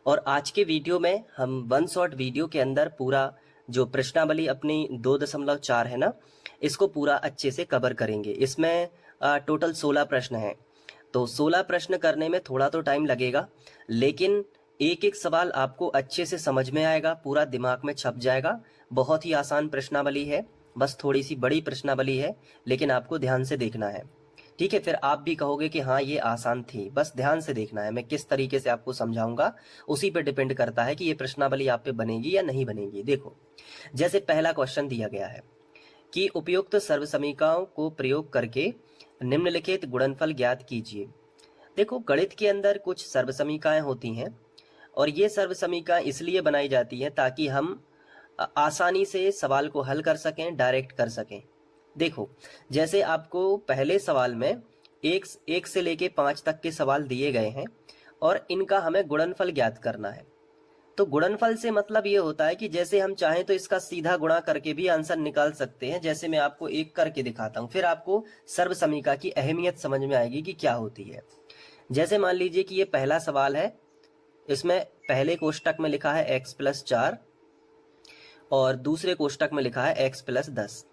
और आज के वीडियो में हम वन शॉट वीडियो के अंदर पूरा जो प्रश्नावली अपनी 2.4 है ना, इसको पूरा अच्छे से कवर करेंगे। इसमें टोटल 16 प्रश्न हैं। तो 16 प्रश्न करने में थोड़ा तो टाइम लगेगा, लेकिन एक एक सवाल आपको अच्छे से समझ में आएगा, पूरा दिमाग में छप जाएगा। बहुत ही आसान प्रश्नावली है, बस थोड़ी सी बड़ी प्रश्नावली है, लेकिन आपको ध्यान से देखना है। ठीक है, फिर आप भी कहोगे कि हाँ ये आसान थी, बस ध्यान से देखना है। मैं किस तरीके से आपको समझाऊंगा उसी पे डिपेंड करता है कि ये प्रश्नावली आप पे बनेगी या नहीं बनेगी। देखो, जैसे पहला क्वेश्चन दिया गया है कि उपयुक्त सर्वसमीकरणों को प्रयोग करके निम्नलिखित गुणनफल ज्ञात कीजिए। देखो, गणित के अंदर कुछ सर्वसमीकरणें होती हैं और ये सर्वसमीकरण इसलिए बनाई जाती हैं ताकि हम आसानी से सवाल को हल कर सकें, डायरेक्ट कर सकें। देखो, जैसे आपको पहले सवाल में एक से लेके 5 तक के सवाल दिए गए हैं और इनका हमें गुणनफल ज्ञात करना है। तो गुणनफल से मतलब ये होता है कि जैसे हम चाहें तो इसका सीधा गुणा करके भी आंसर निकाल सकते हैं। जैसे मैं आपको एक करके दिखाता हूं, फिर आपको सर्वसमीकरण की अहमियत समझ में आएगी कि क्या होती है। जैसे मान लीजिए कि ये पहला सवाल है, इसमें पहले कोष्टक में लिखा है x+4 और दूसरे कोष्टक में लिखा है x+10।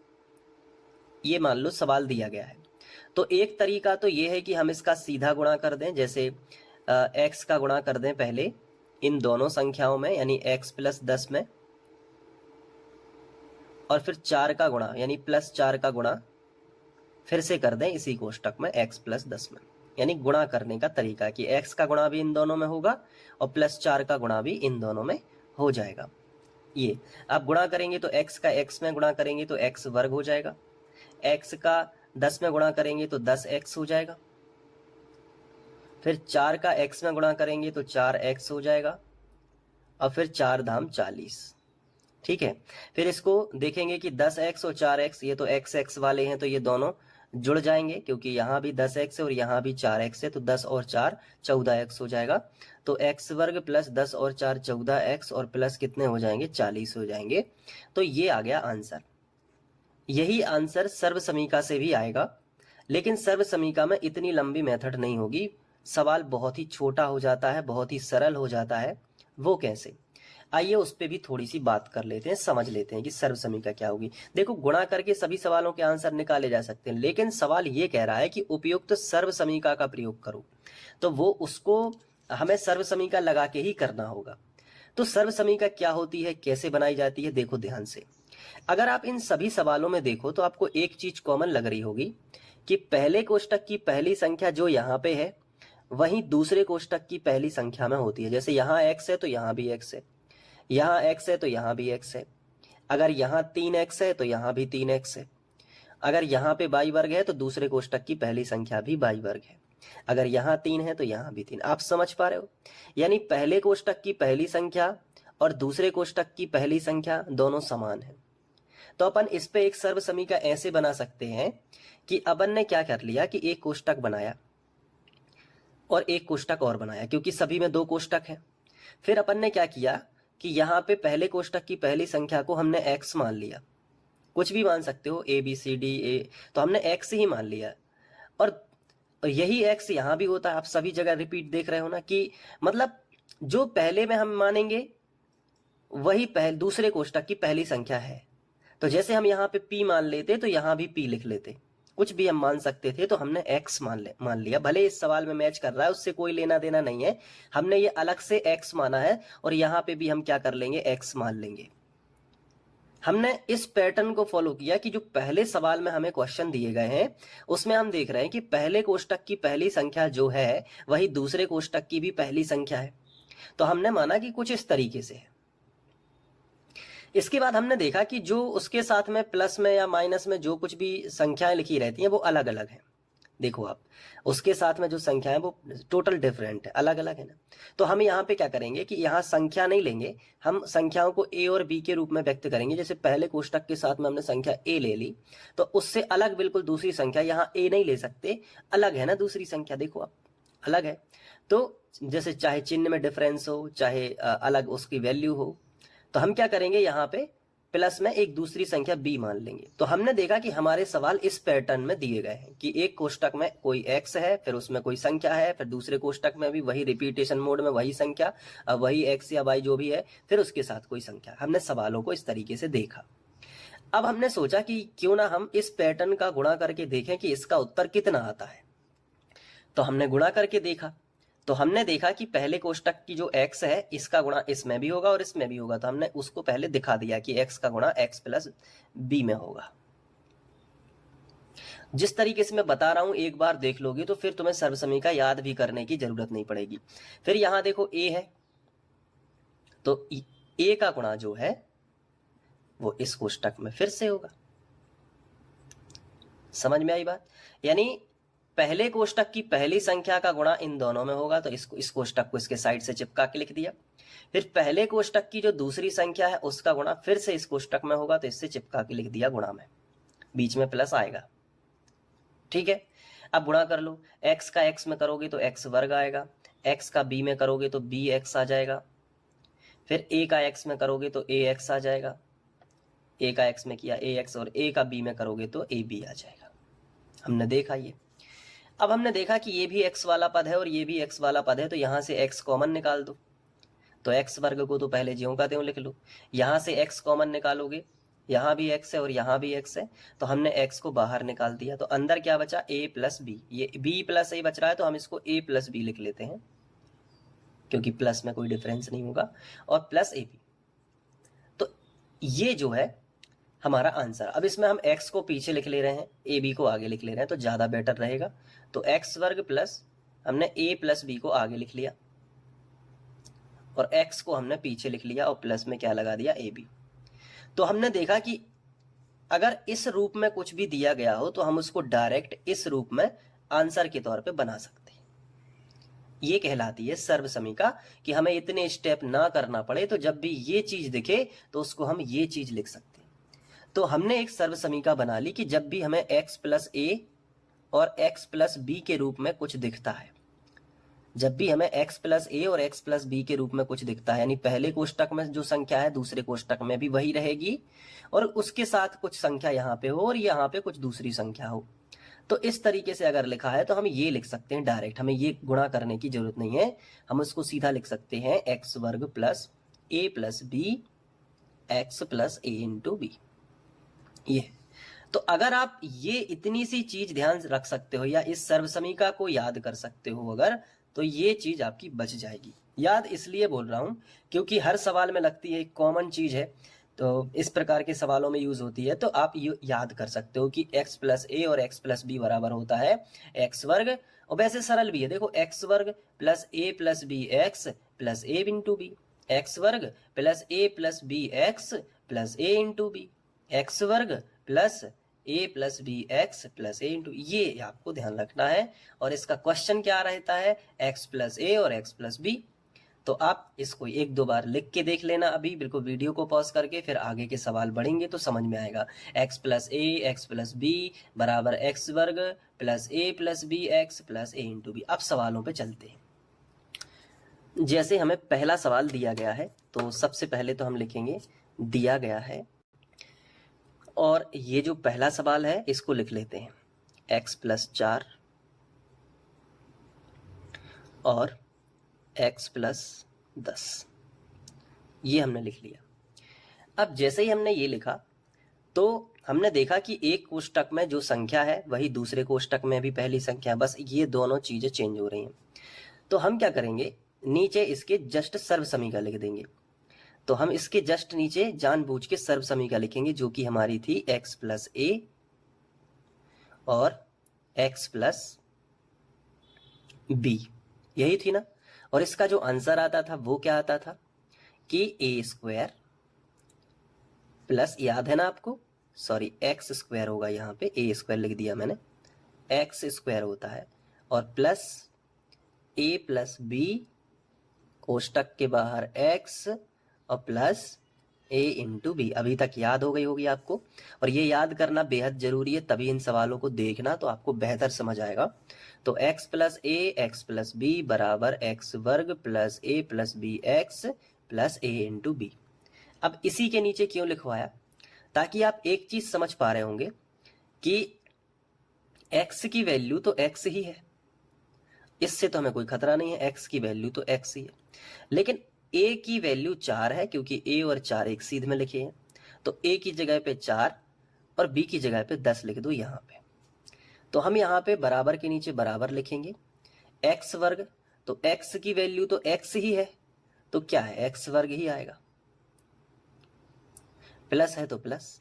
ये मान लो सवाल दिया गया है। तो एक तरीका तो ये है कि हम इसका सीधा गुणा कर दें। जैसे x का गुणा कर दें पहले इन दोनों संख्याओं में, यानी x+10 में, और फिर 4 का गुणा यानी +4 का गुणा फिर से कर दें इसी कोष्टक में x+10 में। यानी गुणा करने का तरीका कि x का गुणा भी इन दोनों में होगा और +4 का गुणा भी इन दोनों में हो जाएगा। ये आप गुणा करेंगे तो x का x में गुणा करेंगे तो x वर्ग हो जाएगा, x का 10 में गुणा करेंगे तो 10x हो जाएगा, फिर 4 का x में गुणा करेंगे तो 4x हो जाएगा, और फिर 4 धाम 40। ठीक है, फिर इसको देखेंगे कि 10x और 4x ये तो x वाले हैं, तो ये दोनों जुड़ जाएंगे क्योंकि यहाँ भी 10x है और यहाँ भी 4x है, तो 10 और 4 14x हो जाएगा। तो x वर्ग प्लस 10 और 4 14x और प्लस कितने हो जाएंगे, 40 हो जाएंगे। तो ये आ गया आंसर। यही आंसर सर्वसमीकरण से भी आएगा, लेकिन सर्वसमीकरण में इतनी लंबी मेथड नहीं होगी, सवाल बहुत ही छोटा हो जाता है, बहुत ही सरल हो जाता है। वो कैसे, आइए उस पर भी थोड़ी सी बात कर लेते हैं, समझ लेते हैं कि सर्वसमीकरण क्या होगी। देखो, गुणा करके सभी सवालों के आंसर निकाले जा सकते हैं, लेकिन सवाल ये कह रहा है कि उपयुक्त सर्वसमीकरण का प्रयोग करो, तो वो उसको हमें सर्वसमीकरण लगा के ही करना होगा। तो सर्वसमीकरण क्या होती है, कैसे बनाई जाती है, देखो ध्यान से। अगर आप इन सभी सवालों में देखो तो आपको एक चीज कॉमन लग रही होगी कि पहले कोष्टक की पहली संख्या जो यहाँ पे है वहीं दूसरे कोष्टक की पहली संख्या में होती है। जैसे यहाँ x है तो यहाँ भी x है, यहाँ x है तो यहाँ भी x है, अगर यहाँ 3x है तो यहाँ भी 3x है, अगर यहाँ पे y वर्ग है तो दूसरे कोष्टक की पहली संख्या भी y वर्ग है, अगर यहाँ 3 है तो यहाँ भी 3। आप समझ पा रहे हो, यानी पहले कोष्टक की पहली संख्या और दूसरे कोष्टक की पहली संख्या दोनों समान है। तो अपन इस पे एक सर्वसमीकरण ऐसे बना सकते हैं कि अपन ने क्या कर लिया कि एक कोष्टक बनाया और एक कोष्टक और बनाया, क्योंकि सभी में 2 कोष्टक हैं। फिर अपन ने क्या किया कि यहाँ पे पहले कोष्टक की पहली संख्या को हमने x मान लिया, कुछ भी मान सकते हो, a b c d a, तो हमने x ही मान लिया। और यही x यहाँ भी होता है, आप सभी जगह रिपीट देख रहे हो ना, कि मतलब जो पहले में हम मानेंगे वही दूसरे कोष्टक की पहली संख्या है। तो जैसे हम यहाँ पे p मान लेते तो यहाँ भी p लिख लेते, कुछ भी हम मान सकते थे, तो हमने x मान लिया। भले इस सवाल में मैच कर रहा है, उससे कोई लेना देना नहीं है, हमने ये अलग से x माना है और यहाँ पे भी हम क्या कर लेंगे, x मान लेंगे। हमने इस पैटर्न को फॉलो किया कि जो पहले सवाल में हमें क्वेश्चन दिए गए हैं उसमें हम देख रहे हैं कि पहले कोष्टक की पहली संख्या जो है वही दूसरे कोष्टक की भी पहली संख्या है, तो हमने माना कि कुछ इस तरीके से है। इसके बाद हमने देखा कि जो उसके साथ में प्लस में या माइनस में जो कुछ भी संख्याएं लिखी रहती हैं वो अलग अलग हैं। देखो, आप उसके साथ में जो संख्या है वो टोटल डिफरेंट है, अलग अलग है ना। तो हम यहाँ पे क्या करेंगे कि यहाँ संख्या नहीं लेंगे, हम संख्याओं को a और b के रूप में व्यक्त करेंगे। जैसे पहले कोष्टक के साथ में हमने संख्या a ले ली, तो उससे अलग बिल्कुल दूसरी संख्या, यहाँ a नहीं ले सकते, अलग है ना दूसरी संख्या, देखो आप अलग है। तो जैसे चाहे चिन्ह में डिफरेंस हो, चाहे अलग उसकी वैल्यू हो, तो हम क्या करेंगे, यहाँ पे प्लस में एक दूसरी संख्या b मान लेंगे। तो हमने देखा कि हमारे सवाल इस पैटर्न में दिए गए हैं कि एक कोष्टक में कोई x है, फिर उसमें कोई संख्या है, फिर दूसरे कोष्टक में भी वही रिपीटेशन मोड में वही संख्या, अब वही x या y जो भी है, फिर उसके साथ कोई संख्या। हमने सवालों को इस तरीके से देखा। अब हमने सोचा कि क्यों ना हम इस पैटर्न का गुणा करके देखें कि इसका उत्तर कितना आता है। तो हमने गुणा करके देखा, तो हमने देखा कि पहले कोष्टक की जो x है इसका गुणा इसमें भी होगा और इसमें भी होगा। तो हमने उसको पहले दिखा दिया कि x का गुणा x प्लस b में होगा। जिस तरीके से मैं बता रहा हूं एक बार देख लोगे तो फिर तुम्हें सर्वसमीका याद भी करने की जरूरत नहीं पड़ेगी। फिर यहां देखो a है, तो a का गुणा जो है वो इस कोष्टक में फिर से होगा। समझ में आई बात? यानी पहले कोष्टक की पहली संख्या का गुणा इन दोनों में होगा, तो इस कोष्टक को इसके साइड से चिपका के लिख दिया। फिर पहले कोष्टक की जो दूसरी संख्या है उसका गुणा फिर से इस कोष्टक में होगा, तो इससे चिपका के लिख दिया गुणा में, बीच में प्लस आएगा। ठीक है, अब गुणा कर लो। x का x में करोगे तो x वर्ग आएगा, x का b में करोगे तो bx आ जाएगा, फिर a का x में करोगे तो ax आ जाएगा, a का x में किया ax, और a का b में करोगे तो ab आ जाएगा। हमने देखा ये। अब हमने देखा कि ये भी x वाला पद है और ये भी x वाला पद है, तो यहां से x कॉमन निकाल दो। तो x वर्ग को तो पहले ज्यों का त्यों लिख लो। यहां से x कॉमन निकालोगे, यहां भी x है और यहां भी x है, तो हमने x को बाहर निकाल दिया। तो अंदर क्या बचा? a plus B. ये b प्लस a बच रहा है तो हम इसको a प्लस बी लिख लेते हैं, क्योंकि प्लस में कोई डिफरेंस नहीं होगा, और प्लस ab। तो ये जो है हमारा आंसर। अब इसमें हम x को पीछे लिख ले रहे हैं, ए बी को आगे लिख ले रहे हैं, तो ज्यादा बेटर रहेगा। तो x वर्ग प्लस हमने a प्लस बी को आगे लिख लिया और x को हमने पीछे लिख लिया और प्लस में क्या लगा दिया? ab। तो हमने देखा कि अगर इस रूप में कुछ भी दिया गया हो तो हम उसको डायरेक्ट इस रूप में आंसर के तौर पे बना सकते हैं। ये कहलाती है सर्वसमीका, कि हमें इतने स्टेप ना करना पड़े, तो जब भी ये चीज दिखे तो उसको हम ये चीज लिख सकते हैं। तो हमने एक सर्वसमीका बना ली कि जब भी हमें x प्लस a और x प्लस b के रूप में कुछ दिखता है, जब भी हमें x प्लस a और x प्लस b के रूप में कुछ दिखता है, यानी पहले कोष्टक में जो संख्या है दूसरे कोष्टक में भी वही रहेगी, और उसके साथ कुछ संख्या यहाँ पे हो और यहाँ पे कुछ दूसरी संख्या हो, तो इस तरीके से अगर लिखा है तो हम ये लिख सकते हैं डायरेक्ट। हमें ये गुणा करने की जरूरत नहीं है, हम उसको सीधा लिख सकते हैं x वर्ग plus a plus b x plus a into B. ये तो अगर आप ये इतनी सी चीज ध्यान रख सकते हो या इस सर्वसमीका को याद कर सकते हो अगर, तो ये चीज आपकी बच जाएगी। याद इसलिए बोल रहा हूं क्योंकि हर सवाल में लगती है, एक कॉमन चीज है, तो इस प्रकार के सवालों में यूज होती है। तो आप याद कर सकते हो कि x प्लस a और x प्लस b बराबर होता है x वर्ग, और वैसे सरल भी है, देखो x वर्ग plus a plus B x plus a into B, X वर्ग plus a plus B x plus a into B, X वर्ग plus a plus B x plus a into, ये आपको ध्यान रखना है। और इसका क्वेश्चन क्या रहता है? x प्लस a और x प्लस b। तो आप इसको एक दो बार लिख के देख लेना, अभी बिल्कुल वीडियो को पॉज करके, फिर आगे के सवाल बढ़ेंगे तो समझ में आएगा। x plus a x plus b बराबर x वर्ग plus a plus B x plus a into B. अब सवालों पे चलते हैं। जैसे हमें पहला सवाल दिया गया है, तो सबसे पहले तो हम लिखेंगे दिया गया है, और ये जो पहला सवाल है इसको लिख लेते हैं x प्लस 4 और x प्लस 10, ये हमने लिख लिया। अब जैसे ही हमने ये लिखा तो हमने देखा कि एक कोष्टक में जो संख्या है वही दूसरे कोष्टक में भी पहली संख्या, बस ये दोनों चीजें चेंज हो रही हैं। तो हम क्या करेंगे, नीचे इसके जस्ट सर्वसमीका लिख देंगे। तो हम इसके जस्ट नीचे जानबूझ के सर्वसमीका लिखेंगे, जो कि हमारी थी x प्लस a और x प्लस b, यही थी ना। और इसका जो आंसर आता था वो क्या आता था कि a स्क्वायर प्लस, याद है ना आपको, सॉरी x स्क्वायर होगा, यहाँ पे a स्क्वायर लिख दिया मैंने, x स्क्वायर होता है, और प्लस a प्लस b कोष्टक के बाहर x और प्लस a इंटू बी। अभी तक याद हो गई होगी आपको, और ये याद करना बेहद जरूरी है, तभी इन सवालों को देखना तो आपको बेहतर समझ आएगा। तो x plus a x plus b बराबर x वर्ग plus a plus B x plus a into B. अब इसी के नीचे क्यों लिखवाया, ताकि आप एक चीज समझ पा रहे होंगे कि x की वैल्यू तो x ही है, इससे तो हमें कोई खतरा नहीं है, x की वैल्यू तो x ही है। लेकिन a की वैल्यू 4 है, क्योंकि a और 4 एक सीध में लिखे हैं, तो a की जगह पे 4 और b की जगह पे 10 लिख दो यहाँ पे। तो हम यहाँ पे बराबर के नीचे बराबर लिखेंगे, x वर्ग, तो x की वैल्यू तो x ही है, तो क्या है, x वर्ग ही आएगा, प्लस है तो प्लस।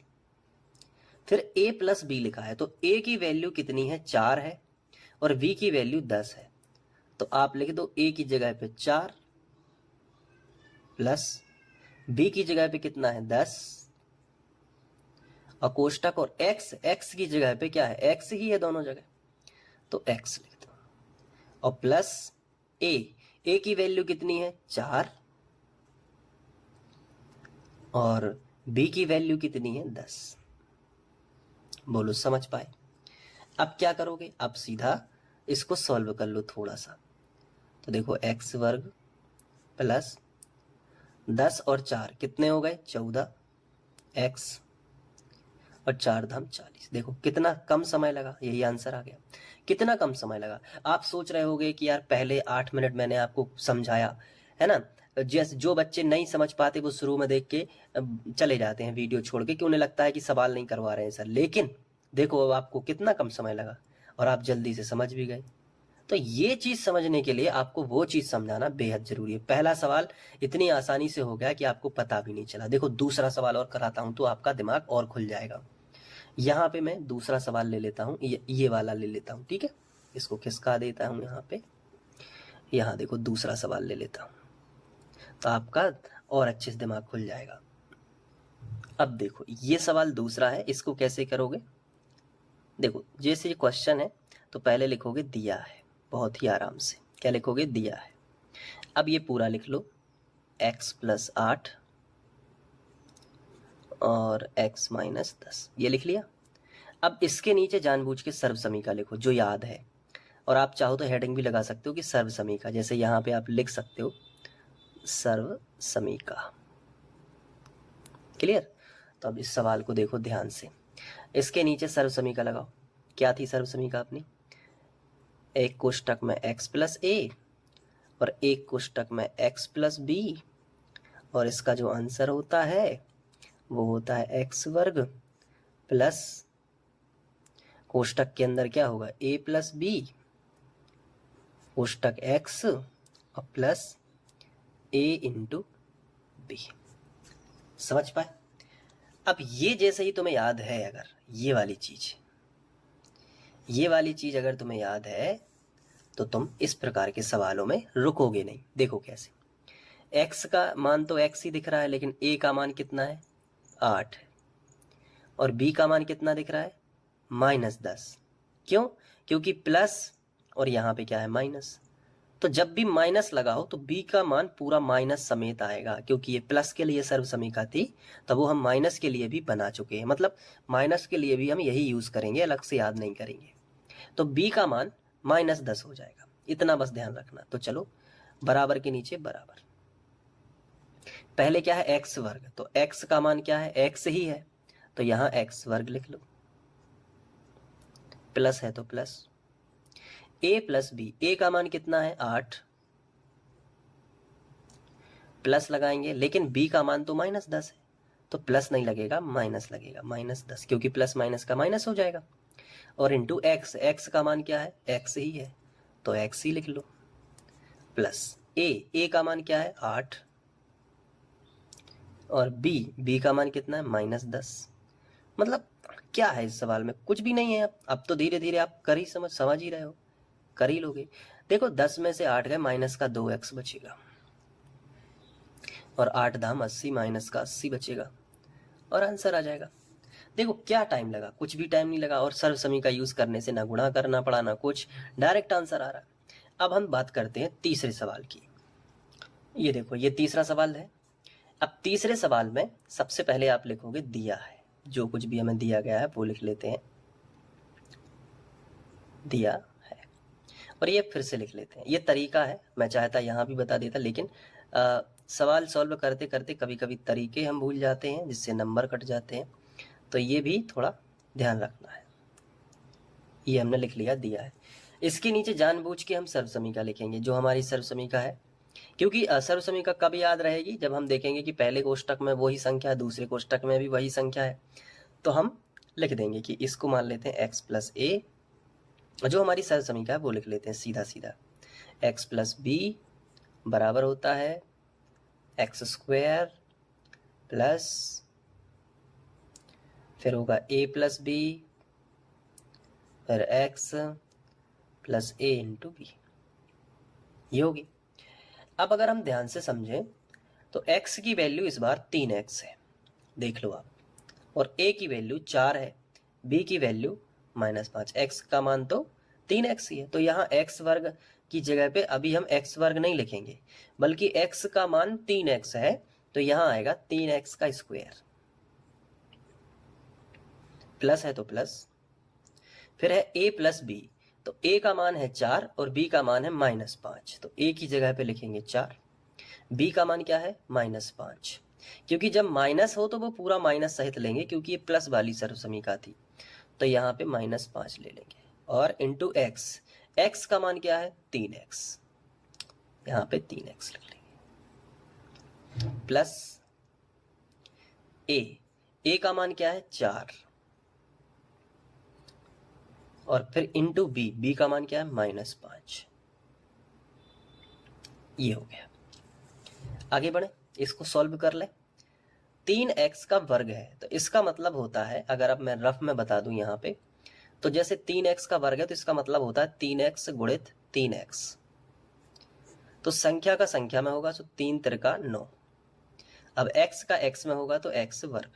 फिर a प्लस बी लिखा है, तो a की वैल्यू कितनी है, 4 है, और b की वैल्यू 10 है, तो आप लिख दो a की जगह पे 4 प्लस b की जगह पे कितना है, 10, और कोष्टक और x की जगह पे क्या है, x ही है दोनों जगह, तो x लिख दो, और प्लस a की वैल्यू कितनी है, 4, और b की वैल्यू कितनी है, 10। बोलो समझ पाए? अब क्या करोगे, अब सीधा इसको सॉल्व कर लो थोड़ा सा। तो देखो x वर्ग प्लस 10 और 4 कितने हो गए, 14, x और 4 धाम 40। देखो कितना कम समय लगा, यही आंसर आ गया। कितना कम समय लगा। आप सोच रहे होगे कि यार पहले 8 मिनट मैंने आपको समझाया है ना, जैसे जो बच्चे नहीं समझ पाते वो शुरू में देख के चले जाते हैं वीडियो छोड़ के, कि उन्हें लगता है कि सवाल नहीं करवा रहे हैं सर, लेकिन देखो अब आपको कितना कम समय लगा और आप जल्दी से समझ भी गए। तो ये चीज समझने के लिए आपको वो चीज समझाना बेहद जरूरी है। पहला सवाल इतनी आसानी से हो गया कि आपको पता भी नहीं चला। देखो दूसरा सवाल और कराता हूं तो आपका दिमाग और खुल जाएगा। यहाँ पे मैं दूसरा सवाल ले लेता हूँ, ये वाला ले लेता हूँ, ठीक है, इसको खिसका देता हूँ यहाँ पे। यहाँ देखो दूसरा सवाल ले लेता हूँ, तो आपका और अच्छे से दिमाग खुल जाएगा। अब देखो ये सवाल दूसरा है, इसको कैसे करोगे, देखो जैसे ये क्वेश्चन है तो पहले लिखोगे दिया है, बहुत ही आराम से क्या लिखोगे, दिया है। अब ये पूरा लिख लो, x प्लस 8 और x माइनस 10, ये लिख लिया। अब इसके नीचे जानबूझ के सर्व समीका लिखो जो याद है, और आप चाहो तो हेडिंग भी लगा सकते हो कि सर्व समीका, जैसे यहाँ पे आप लिख सकते हो सर्व समीका। क्लियर? तो अब इस सवाल को देखो ध्यान से, इसके नीचे सर्व समीका लगाओ। क्या थी सर्व समीका अपनी, एक कोष्टक में x प्लस ए और एक कोष्टक में x प्लस बी, और इसका जो आंसर होता है वो होता है x वर्ग प्लस कोष्टक के अंदर क्या होगा, a प्लस बी, कोष्टक x और प्लस a इंटू बी। समझ पाए? अब ये जैसे ही तुम्हें याद है, अगर ये वाली चीज अगर तुम्हें याद है तो तुम इस प्रकार के सवालों में रुकोगे नहीं। देखो कैसे, x का मान तो x ही दिख रहा है, लेकिन a का मान कितना है, 8 है, और b का मान कितना दिख रहा है, -10। क्यों? क्योंकि प्लस और यहाँ पे क्या है, माइनस। तो जब भी माइनस लगाओ तो b का मान पूरा माइनस समेत आएगा, क्योंकि ये प्लस के लिए सर्व समीका थी, तो वो हम माइनस के लिए भी बना चुके हैं, मतलब माइनस के लिए भी हम यही यूज करेंगे, अलग से याद नहीं करेंगे। तो b का मान -10 हो जाएगा, इतना बस ध्यान रखना। तो चलो बराबर के नीचे बराबर, पहले क्या है, x वर्ग, तो x का मान क्या है, x ही है, तो यहाँ x वर्ग लिख लो, प्लस है तो plus, a plus B, a का मान कितना है, 8, प्लस लगाएंगे, लेकिन b का मान तो -10 है, तो प्लस नहीं लगेगा, माइनस लगेगा, -10, क्योंकि प्लस माइनस का माइनस हो जाएगा, और इंटू x, x का मान क्या है, x ही है, तो x ही लिख लो, प्लस a का मान क्या है, 8, और b का मान कितना है, -10। मतलब क्या है इस सवाल में, कुछ भी नहीं है। अब तो धीरे धीरे आप कर ही समझ ही रहे हो, कर ही लोगे। देखो 10 में से 8 गए, माइनस का 2x बचेगा, और 8 धाम 80, माइनस का 80 बचेगा, और आंसर आ जाएगा। देखो क्या टाइम लगा, कुछ भी टाइम नहीं लगा, और सर्व समीका यूज करने से ना गुणा करना पड़ा ना कुछ, डायरेक्ट आंसर आ रहा है। अब हम बात करते हैं तीसरे सवाल की। ये देखो ये तीसरा सवाल है। अब तीसरे सवाल में सबसे पहले आप लिखोगे दिया है, जो कुछ भी हमें दिया गया है वो लिख लेते हैं, दिया है, और ये फिर से लिख लेते हैं। ये तरीका है, मैं चाहता यहाँ भी बता देता, लेकिन सवाल सॉल्व करते करते कभी कभी तरीके हम भूल जाते हैं, जिससे नंबर कट जाते हैं। तो ये भी थोड़ा ध्यान रखना है। ये हमने लिख लिया, दिया है। इसके नीचे जानबूझ के हम सर्वसमीका लिखेंगे, जो हमारी सर्वसमीका है, क्योंकि सर्वसमीका कब याद रहेगी, जब हम देखेंगे कि पहले कोष्टक में वही संख्या है, दूसरे कोष्टक में भी वही संख्या है, तो हम लिख देंगे कि इसको मान लेते हैं x प्लस ए, जो हमारी सर्वसमीका है वो लिख लेते हैं सीधा सीधा। x प्लस बी बराबर होता है एक्स स्क्वायर प्लस, फिर होगा a प्लस बी, फिर x plus a into B, ये होगी। अब अगर हम ध्यान से समझें तो x की वैल्यू इस बार 3x है, देख लो आप, और a की वैल्यू 4 है, b की वैल्यू -5, x का मान तो 3x ही है। तो यहाँ x वर्ग की जगह पे अभी हम x वर्ग नहीं लिखेंगे, बल्कि x का मान 3x है, तो यहाँ आएगा 3x का स्क्वायर, प्लस है तो प्लस, फिर है a प्लस बी, तो a का मान है 4 और b का मान है -5, तो a की जगह पे लिखेंगे 4, b का मान क्या है -5, क्योंकि जब माइनस हो तो वो पूरा माइनस सहित लेंगे, क्योंकि ये प्लस वाली सर्वसमीका थी, तो यहाँ पे -5 ले लेंगे, और इंटू एक्स, एक्स का मान क्या है 3x, यहाँ पे 3x लिख लेंगे, प्लस a का मान क्या है 4, और फिर इंटू बी का मान क्या है -5, ये हो गया। आगे बढ़े, इसको सॉल्व कर ले। 3x का वर्ग है, तो इसका मतलब होता है, अगर अब मैं रफ में बता दूं यहाँ पे, तो जैसे 3x का वर्ग है तो इसका मतलब होता है 3x गुणित 3x, तो संख्या का संख्या में होगा तो 3 त्रिका 9, अब x का x में होगा तो x वर्ग,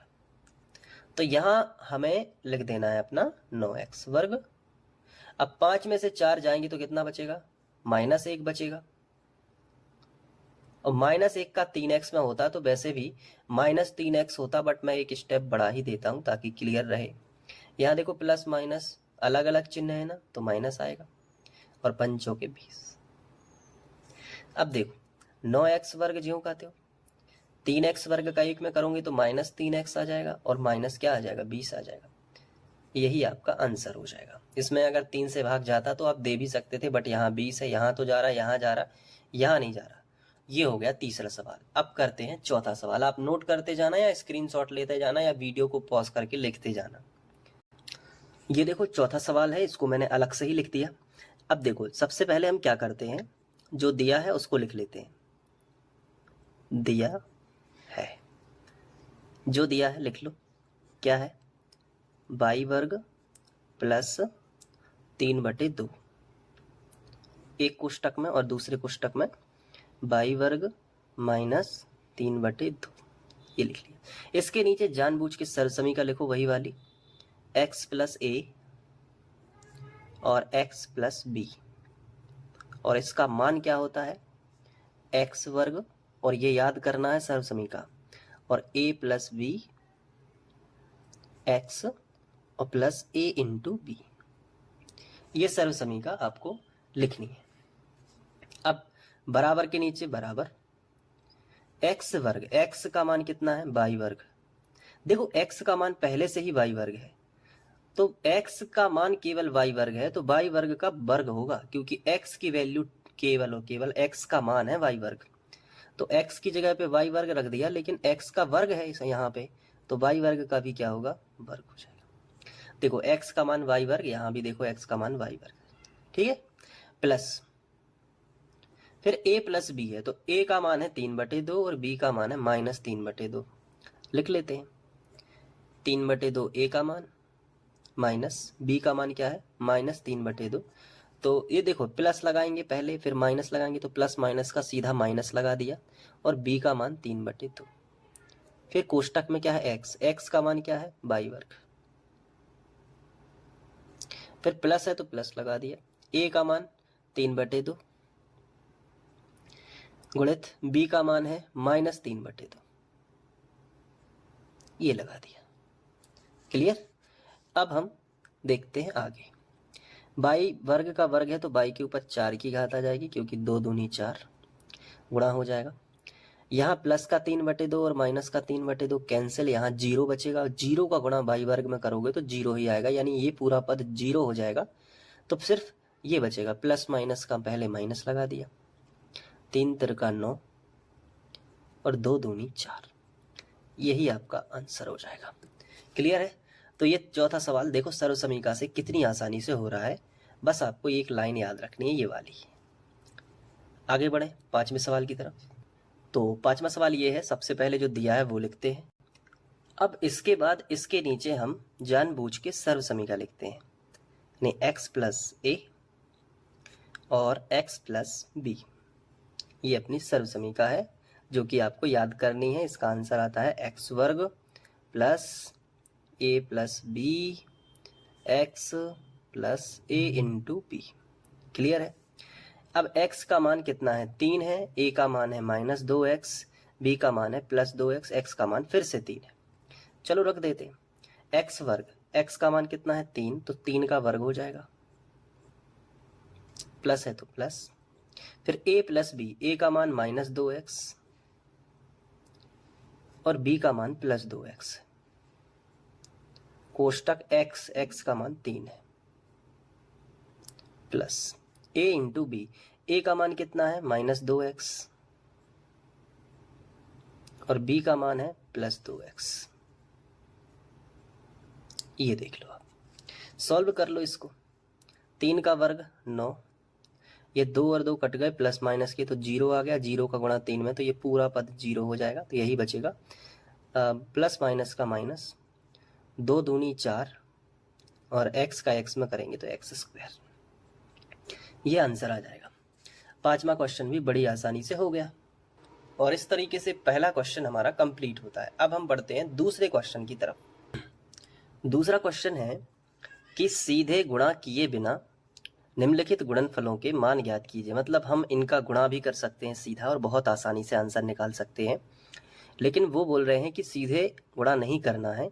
तो यहाँ हमें लिख देना है अपना 9x वर्ग। अब 5 में से 4 जाएंगे तो कितना बचेगा, -1 बचेगा, और -1 का 3x में होता तो वैसे भी -3x होता, बट मैं एक स्टेप बढ़ा ही देता हूं ताकि क्लियर रहे। यहाँ देखो प्लस माइनस अलग अलग चिन्ह है ना, तो माइनस आएगा, और 5 के 20। अब देखो 9x वर्ग ज्यों कहते हो, 3x वर्ग का 1 में करोगे तो -3x आ जाएगा, और माइनस क्या आ जाएगा 20 आ जाएगा, यही आपका आंसर हो जाएगा। इसमें अगर 3 से भाग जाता तो आप दे भी सकते थे, बट यहाँ 20 है, यहाँ तो जा रहा, यहाँ जा रहा, यहाँ नहीं जा रहा। ये हो गया तीसरा सवाल। अब करते हैं चौथा सवाल, आप नोट करते जाना या स्क्रीनशॉट लेते जाना या वीडियो को पॉज करके लिखते जाना। ये देखो चौथा सवाल है, इसको मैंने अलग से ही लिख दिया। अब देखो सबसे पहले हम क्या करते हैं, जो दिया है उसको लिख लेते हैं, दिया है, जो दिया है लिख लो, क्या है y वर्ग प्लस 3/2, एक कोष्टक में, और दूसरे कोष्टक में y वर्ग माइनस 3/2, ये लिख लिया। इसके नीचे जानबूझ के सर्वसमीका लिखो, वही वाली, x प्लस a और x प्लस b, और इसका मान क्या होता है x वर्ग, और ये याद करना है सर्वसमीका, और a प्लस b x और प्लस a इंटू बी, ये सर्वसमीका आपको लिखनी है। अब बराबर के नीचे बराबर x वर्ग, x का मान कितना है y वर्ग, देखो x का मान पहले से ही y वर्ग है, तो x का मान केवल y वर्ग है, तो y वर्ग का वर्ग होगा, क्योंकि x की वैल्यू केवल और केवल x का मान है y वर्ग, तो x की जगह पे y वर्ग रख दिया, लेकिन x का वर्ग है यहाँ पे, तो y वर्ग का भी क्या होगा वर्ग हो जाएगा। देखो x का मान y वर्ग, यहाँ भी देखो x का मान y वर्ग, ठीक है, प्लस फिर a प्लस b है, तो a का मान है 3/2 और b का मान है -3/2, लिख लेते हैं। 3/2 a का मान, माइनस b का मान क्या है -3/2, तो ये देखो प्लस लगाएंगे पहले, फिर माइनस लगाएंगे, तो प्लस माइनस का सीधा माइनस लगा दिया, और b का मान 3/2, फिर कोष्टक में क्या है x का मान क्या है y वर्ग, फिर प्लस है तो प्लस लगा दिया, a का मान 3/2 गुणित b का मान है -3/2, ये लगा दिया, क्लियर। अब हम देखते हैं आगे, y वर्ग का वर्ग है तो y के ऊपर 4 की घात आ जाएगी, क्योंकि 2 दूनी 4 गुणा हो जाएगा, यहाँ प्लस का 3/2 और माइनस का 3/2 कैंसिल, यहाँ 0 बचेगा। 0 का गुणा बाई वर्ग में करोगे तो 0 ही आएगा, यानी ये पूरा पद 0 हो जाएगा। तो सिर्फ ये बचेगा, प्लस माइनस का पहले माइनस लगा दिया, 3 तिरका 9 और 2 दूनी 4, यही आपका आंसर हो जाएगा। क्लियर है? तो ये चौथा सवाल देखो सर्व समीकरण से कितनी आसानी से हो रहा है, बस आपको एक लाइन याद रखनी है, ये वाली। आगे बढ़े 5वें सवाल की तरफ। तो 5वां सवाल ये है, सबसे पहले जो दिया है वो लिखते हैं। अब इसके बाद इसके नीचे हम जानबूझ के सर्व समीकरण लिखते हैं, यानी x प्लस ए और x प्लस बी, ये अपनी सर्व समीकरण है जो कि आपको याद करनी है। इसका आंसर आता है x वर्ग प्लस ए प्लस बी एक्स प्लस ए इंटू बी। क्लियर है? अब x का मान कितना है, 3 है, a का मान है -2x, b का मान है +2x, x का मान फिर से 3 है। चलो रख देते हैं x वर्ग, x का मान कितना है 3, तो 3 का वर्ग हो जाएगा, प्लस है तो प्लस, फिर a प्लस बी, a का मान -2x और b का मान +2x, कोष्टक x का मान 3 है, plus a into B, a का मान कितना है -2x और b का मान है +2x। ये देख लो, आप सॉल्व कर लो इसको। 3 का वर्ग 9, ये 2 और 2 कट गए, प्लस माइनस के तो 0 आ गया, 0 का गुणा 3 में, तो ये पूरा पद 0 हो जाएगा, तो यही बचेगा। प्लस माइनस का माइनस, 2 दूनी 4 और x का x में करेंगे तो x², ये आंसर आ जाएगा। 5वां क्वेश्चन भी बड़ी आसानी से हो गया और इस तरीके से पहला क्वेश्चन हमारा कंप्लीट होता है। अब हम बढ़ते हैं दूसरे क्वेश्चन की तरफ। दूसरा क्वेश्चन है कि सीधे गुणा किए बिना निम्नलिखित गुणनफलों के मान ज्ञात कीजिए। मतलब हम इनका गुणा भी कर सकते हैं सीधा और बहुत आसानी से आंसर निकाल सकते हैं, लेकिन वो बोल रहे हैं कि सीधे गुणा नहीं करना है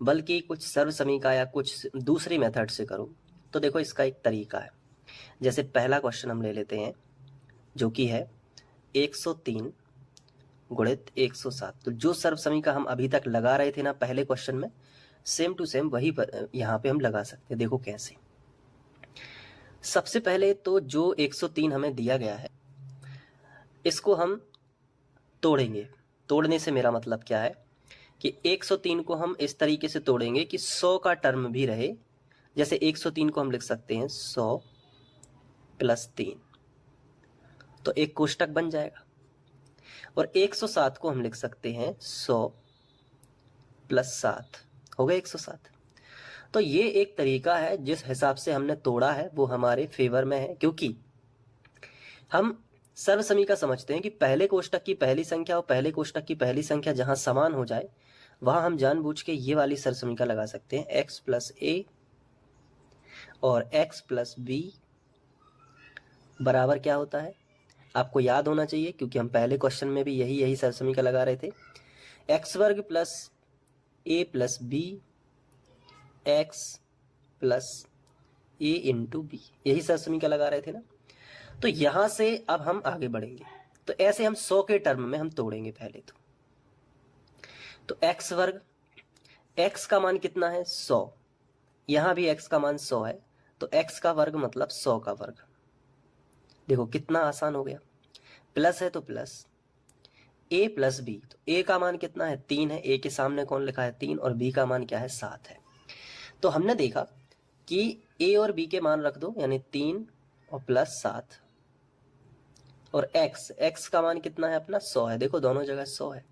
बल्कि कुछ सर्व समीकरण या कुछ दूसरी मेथड से करो। तो देखो इसका एक तरीका है, जैसे पहला क्वेश्चन हम ले लेते हैं जो कि है 103 गुणित 107। तो जो सर्व समीकरण हम अभी तक लगा रहे थे ना पहले क्वेश्चन में, सेम टू सेम वही यहाँ पे हम लगा सकते हैं। देखो कैसे। सबसे पहले तो जो 103 हमें दिया गया है इसको हम तोड़ेंगे। तोड़ने से मेरा मतलब क्या है कि 103 को हम इस तरीके से तोड़ेंगे कि 100 का टर्म भी रहे। जैसे 103 को हम लिख सकते हैं 100 प्लस 3, तो एक कोष्टक बन जाएगा। और 107 को हम लिख सकते हैं 100 प्लस 7, हो गया 107। तो ये एक तरीका है, जिस हिसाब से हमने तोड़ा है वो हमारे फेवर में है, क्योंकि हम सर्व समीकरण समझते हैं कि पहले कोष्टक की पहली संख्या और पहले कोष्टक की पहली संख्या जहां समान हो जाए वहां हम जानबूझ के ये वाली सर्व समीकरण लगा सकते हैं, x प्लस ए और x प्लस बी बराबर क्या होता है आपको याद होना चाहिए, क्योंकि हम पहले क्वेश्चन में भी यही सर्व समीकरण लगा रहे थे। x वर्ग प्लस ए प्लस बी एक्स प्लस ए इंटू बी, यही सर्व समीकरण लगा रहे थे ना। तो यहां से अब हम आगे बढ़ेंगे, तो ऐसे हम 100 के टर्म में हम तोड़ेंगे पहले तो x वर्ग, x का मान कितना है 100, यहां भी x का मान 100 है, तो x का वर्ग मतलब 100 का वर्ग। देखो कितना आसान हो गया। प्लस है तो प्लस a प्लस बी, तो a का मान कितना है 3 है, a के सामने कौन लिखा है 3, और b का मान क्या है 7 है। तो हमने देखा कि a और b के मान रख दो, यानी 3 और प्लस 7, और x का मान कितना है अपना 100 है। देखो दोनों जगह 100 है,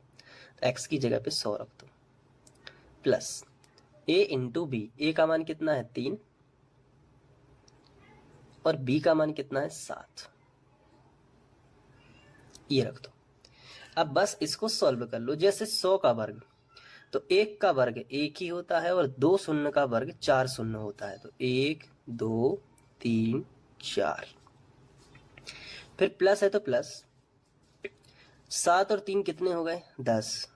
तो x की जगह पे 100 रख दो, plus a into B, a का मान कितना है 3 और b का मान कितना है 7, ये रख दो। अब बस इसको सॉल्व कर लो। जैसे 100 का वर्ग, तो 1 का वर्ग 1 ही होता है और 2 शून्य का वर्ग 4 शून्य होता है, तो 1 2 3 4। फिर प्लस है तो प्लस, 7 और 3 कितने हो गए 10,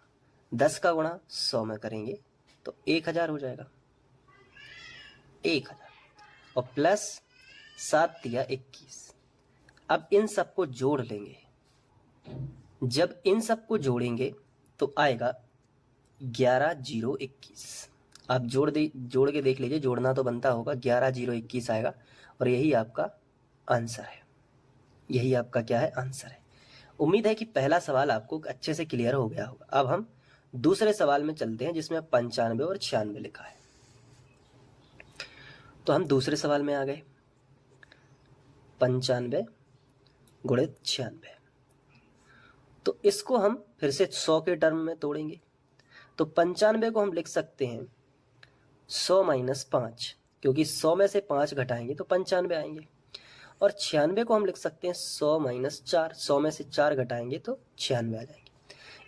10 का गुणा 100 में करेंगे तो 1000 हो जाएगा, 1000, और प्लस 7 दिया 21। अब इन सबको जोड़ लेंगे, जब इन सबको जोड़ेंगे तो आएगा 11,021। आप जोड़ के देख लीजिए, जोड़ना तो बनता होगा। 11,021 आएगा और यही आपका आंसर है। यही आपका क्या है? आंसर है। उम्मीद है कि पहला सवाल आपको अच्छे से क्लियर हो गया होगा। अब हम दूसरे सवाल में चलते हैं जिसमें 95 और 96 लिखा है। तो हम दूसरे सवाल में आ गए। 95 गुणित 96। तो इसको हम फिर से 100 के टर्म में तोड़ेंगे। तो 95 को हम लिख सकते हैं 100 - 5, क्योंकि 100 में से 5 घटाएंगे तो 95 आएंगे। और 96 को हम लिख सकते हैं 100 - 4, 100 में से 4 घटाएंगे तो 96 आ जाएंगे।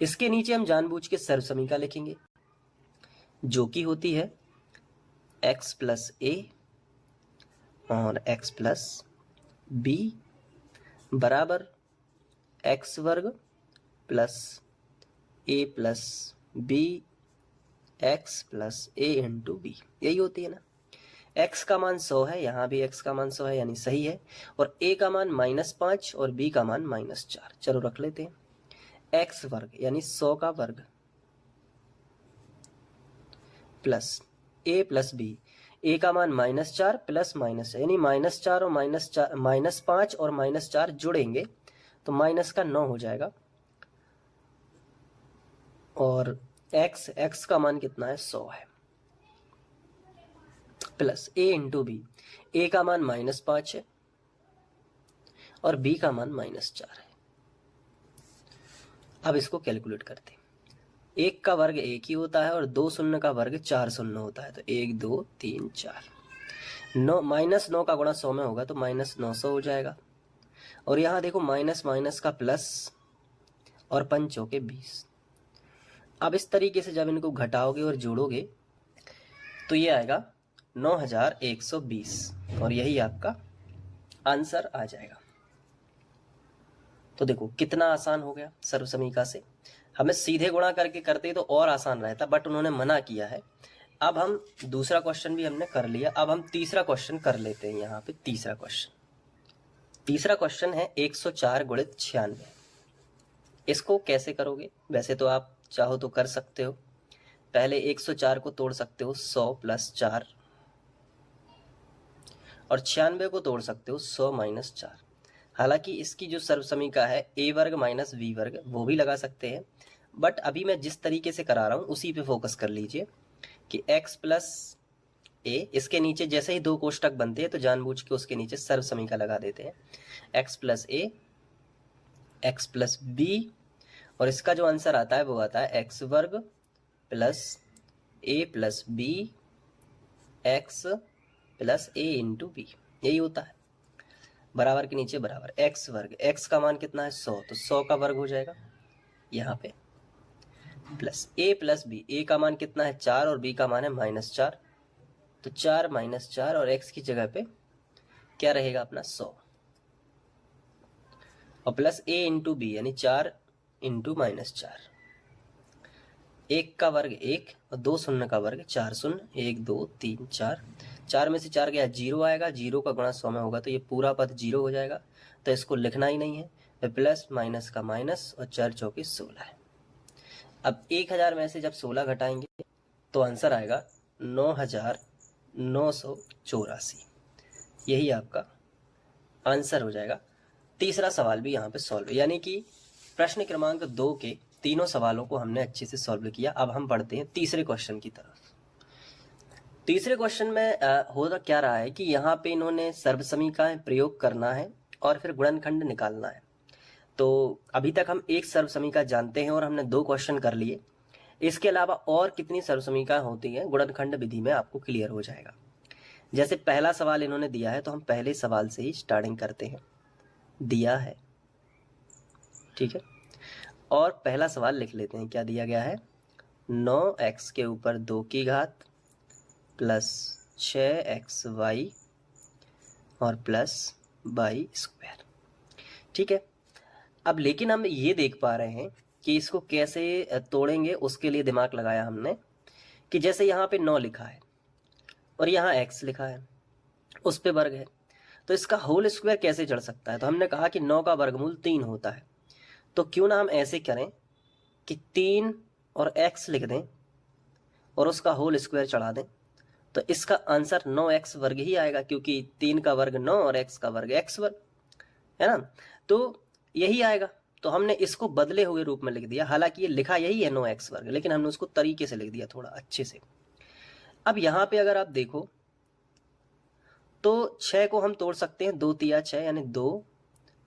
इसके नीचे हम जानबूझ के सर्वसमीका लिखेंगे, जो कि होती है x + a और x + b बराबर x वर्ग plus a + b x + a × b। यही होती है ना। x का मान 100 है, यहाँ भी x का मान 100 है, यानी सही है। और a का मान -5 और b का मान -4। चलो रख लेते हैं। x वर्ग यानी 100 का वर्ग प्लस a + b, a का मान -4 प्लस -4, यानी -4 और -5 और -4 जुड़ेंगे तो माइनस का 9 हो जाएगा। और x का मान कितना है? 100 है। प्लस a × b, a का मान -5 है और b का मान -4 है। अब इसको कैलकुलेट करते हैं। 1 का वर्ग 1 ही होता है और 2 शून्य का वर्ग 4 शून्य होता है। तो 1 2 3 4, 9 -9 का गुणा 100 में होगा तो -900 हो जाएगा। और यहाँ देखो माइनस माइनस का प्लस और 5 चौके 20। अब इस तरीके से जब इनको घटाओगे और जोड़ोगे तो ये आएगा 9120 और यही आपका आंसर आ जाएगा। तो देखो कितना आसान हो गया सर्वसमीका से। हमें सीधे गुणा करके करते तो और आसान रहता, बट उन्होंने मना किया है। अब हम दूसरा क्वेश्चन भी हमने कर लिया। अब हम तीसरा क्वेश्चन कर लेते हैं। यहाँ पे तीसरा क्वेश्चन है 104 गुणित 96। इसको कैसे करोगे? वैसे तो आप चाहो तो कर सकते हो। पहले 104 को तोड़ सकते हो 100 + 4 और 96 को तोड़ सकते हो 100 - 4। हालांकि इसकी जो सर्वसमीका है a वर्ग - v वर्ग, वो भी लगा सकते हैं, बट अभी मैं जिस तरीके से करा रहा हूँ उसी पे फोकस कर लीजिए कि x + a, इसके नीचे जैसे ही 2 कोष्टक बनते हैं तो जानबूझ के उसके नीचे सर्वसमीका लगा देते हैं। x + a, x + b, और इसका जो आंसर आता है वो आता है x वर्ग plus a + b x + a × b। यही होता है। बराबर के नीचे बराबर x वर्ग, x का मान कितना है? 100, तो 100 का वर्ग हो जाएगा यहाँ पे, प्लस a + b, a का मान कितना है? 4 और b का मान है -4, तो 4 - 4 और x की जगह पे क्या रहेगा अपना? 100 और प्लस a × b यानी 4 × -4। 1 का वर्ग 1 और 2 शून्य का वर्ग 4 शून्य, 1 2 3 4, 4 में से 4 गया 0 आएगा। 0 का गुणा 100 में होगा तो ये पूरा पद 0 हो जाएगा, तो इसको लिखना ही नहीं है। तो प्लस माइनस का माइनस और 4 चौके 16 है। अब 1000 में से जब 16 घटाएंगे तो आंसर आएगा 9984। यही आपका आंसर हो जाएगा। तीसरा सवाल भी यहाँ पे सॉल्व है, यानी कि प्रश्न क्रमांक 2 के तीनों सवालों को हमने अच्छे से सॉल्व किया। अब हम बढ़ते हैं तीसरे क्वेश्चन की तरफ। तीसरे क्वेश्चन में होता क्या रहा है कि यहाँ पे इन्होंने सर्वसमीकाएं प्रयोग करना है और फिर गुणनखंड निकालना है। तो अभी तक हम एक सर्वसमीका जानते हैं और हमने 2 क्वेश्चन कर लिए। इसके अलावा और कितनी सर्वसमीकाएं होती हैं गुणनखंड विधि में आपको क्लियर हो जाएगा। जैसे पहला सवाल इन्होंने दिया है तो हम पहले सवाल से ही स्टार्टिंग करते हैं। दिया है, ठीक है, और पहला सवाल लिख लेते हैं। क्या दिया गया है? 9x के ऊपर 2 की घात प्लस 6xy और प्लस y²। ठीक है। अब लेकिन हम ये देख पा रहे हैं कि इसको कैसे तोड़ेंगे, उसके लिए दिमाग लगाया हमने कि जैसे यहाँ पे 9 लिखा है और यहाँ x लिखा है, उस पे वर्ग है, तो इसका होल स्क्वायर कैसे चढ़ सकता है? तो हमने कहा कि 9 का वर्गमूल 3 होता है, तो क्यों ना हम ऐसे करें कि 3 और x लिख दें और उसका होल स्क्वायर चढ़ा दें, तो इसका आंसर 9x वर्ग ही आएगा, क्योंकि 3 का वर्ग 9 और x का वर्ग x वर्ग है ना, तो यही आएगा। तो हमने इसको बदले हुए रूप में लिख दिया, हालांकि ये लिखा यही है 9x वर्ग, लेकिन हमने उसको तरीके से लिख दिया थोड़ा अच्छे से। अब यहां पे अगर आप देखो तो 6 को हम तोड़ सकते हैं, 2 तिया 6 यानी 2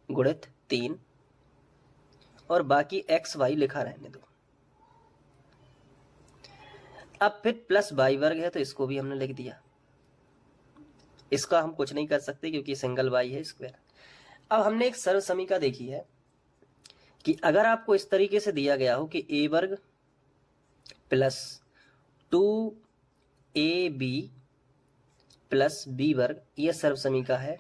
गुणित 3, और बाकी एक्स वाई लिखा रहने दो। अब फिर प्लस वाई वर्ग है तो इसको भी हमने लिख दिया, इसका हम कुछ नहीं कर सकते क्योंकि सिंगल वाई है स्क्वायर। अब हमने एक सरल समीकरण देखी है कि अगर आपको इस तरीके से दिया गया हो कि ए वर्ग प्लस 2ab प्लस बी वर्ग, ये सर्व समीकरण है।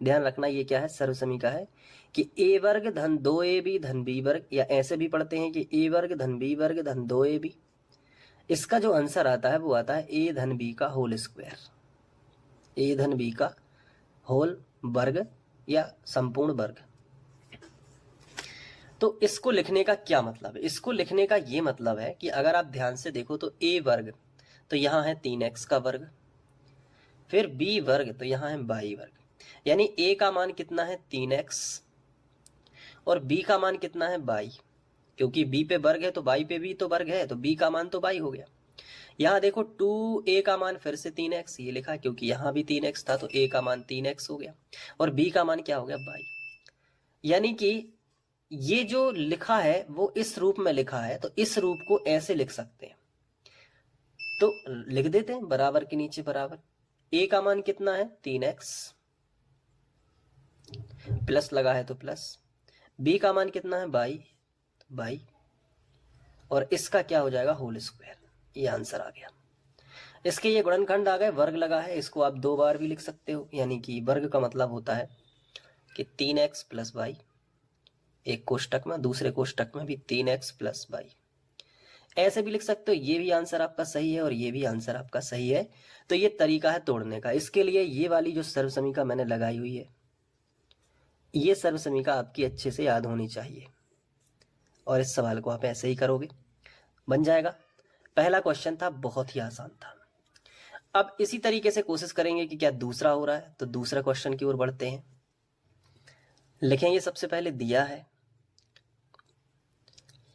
ध्यान रखना ये क्या है, सर्व समीकरण है कि ए वर्ग धन 2ab धन बी वर्ग, या ऐसे भी पढ़ते हैं कि ए वर्ग धन बी वर्ग धन 2ab। इसका जो आंसर आता है वो आता है ए धन बी का होल स्क्वायर, ए धन बी का होल वर्ग या संपूर्ण वर्ग। तो इसको लिखने का क्या मतलब है, इसको लिखने का ये मतलब है कि अगर आप ध्यान से देखो तो ए वर्ग तो यहाँ है 3x का वर्ग, फिर बी वर्ग तो यहाँ है बाई वर्ग, यानी ए का मान कितना है 3x और बी का मान कितना है बाई, क्योंकि बी पे वर्ग है तो बाई पे भी तो वर्ग है, तो बी का मान तो बाई हो गया। यहाँ देखो 2a का मान फिर से 3x ये लिखा क्योंकि यहाँ भी 3x था, तो a का मान 3x हो गया और b का मान क्या हो गया बाई। यानी कि ये जो लिखा है वो इस रूप में लिखा है, तो इस रूप को ऐसे लिख सकते हैं, तो लिख देते हैं बराबर के नीचे बराबर। a का मान कितना है 3x, प्लस लगा है तो प्लस, b का मान कितना है बाई, बाई, और इसका क्या हो जाएगा होल स्क्वायर, ये आंसर आ गया। इसके ये गुणनखंड आ गए, वर्ग लगा है, इसको आप 2 बार भी लिख सकते हो, यानी कि वर्ग का मतलब होता है कि 3x प्लस बाई, एक कोष्टक में, दूसरे कोष्टक में भी 3x प्लस बाई, ऐसे भी लिख सकते हो। ये भी आंसर आपका सही है और ये भी आंसर आपका सही है। तो ये तरीका है तोड़ने का। इसके लिए ये वाली जो सर्व समीकरण मैंने लगाई हुई है, ये सर्व समीकरण आपकी अच्छे से याद होनी चाहिए, और इस सवाल को आप ऐसे ही करोगे बन जाएगा। पहला क्वेश्चन था, बहुत ही आसान था। अब इसी तरीके से कोशिश करेंगे कि क्या दूसरा हो रहा है, तो दूसरा क्वेश्चन की ओर बढ़ते हैं। लिखेंगे सबसे पहले दिया है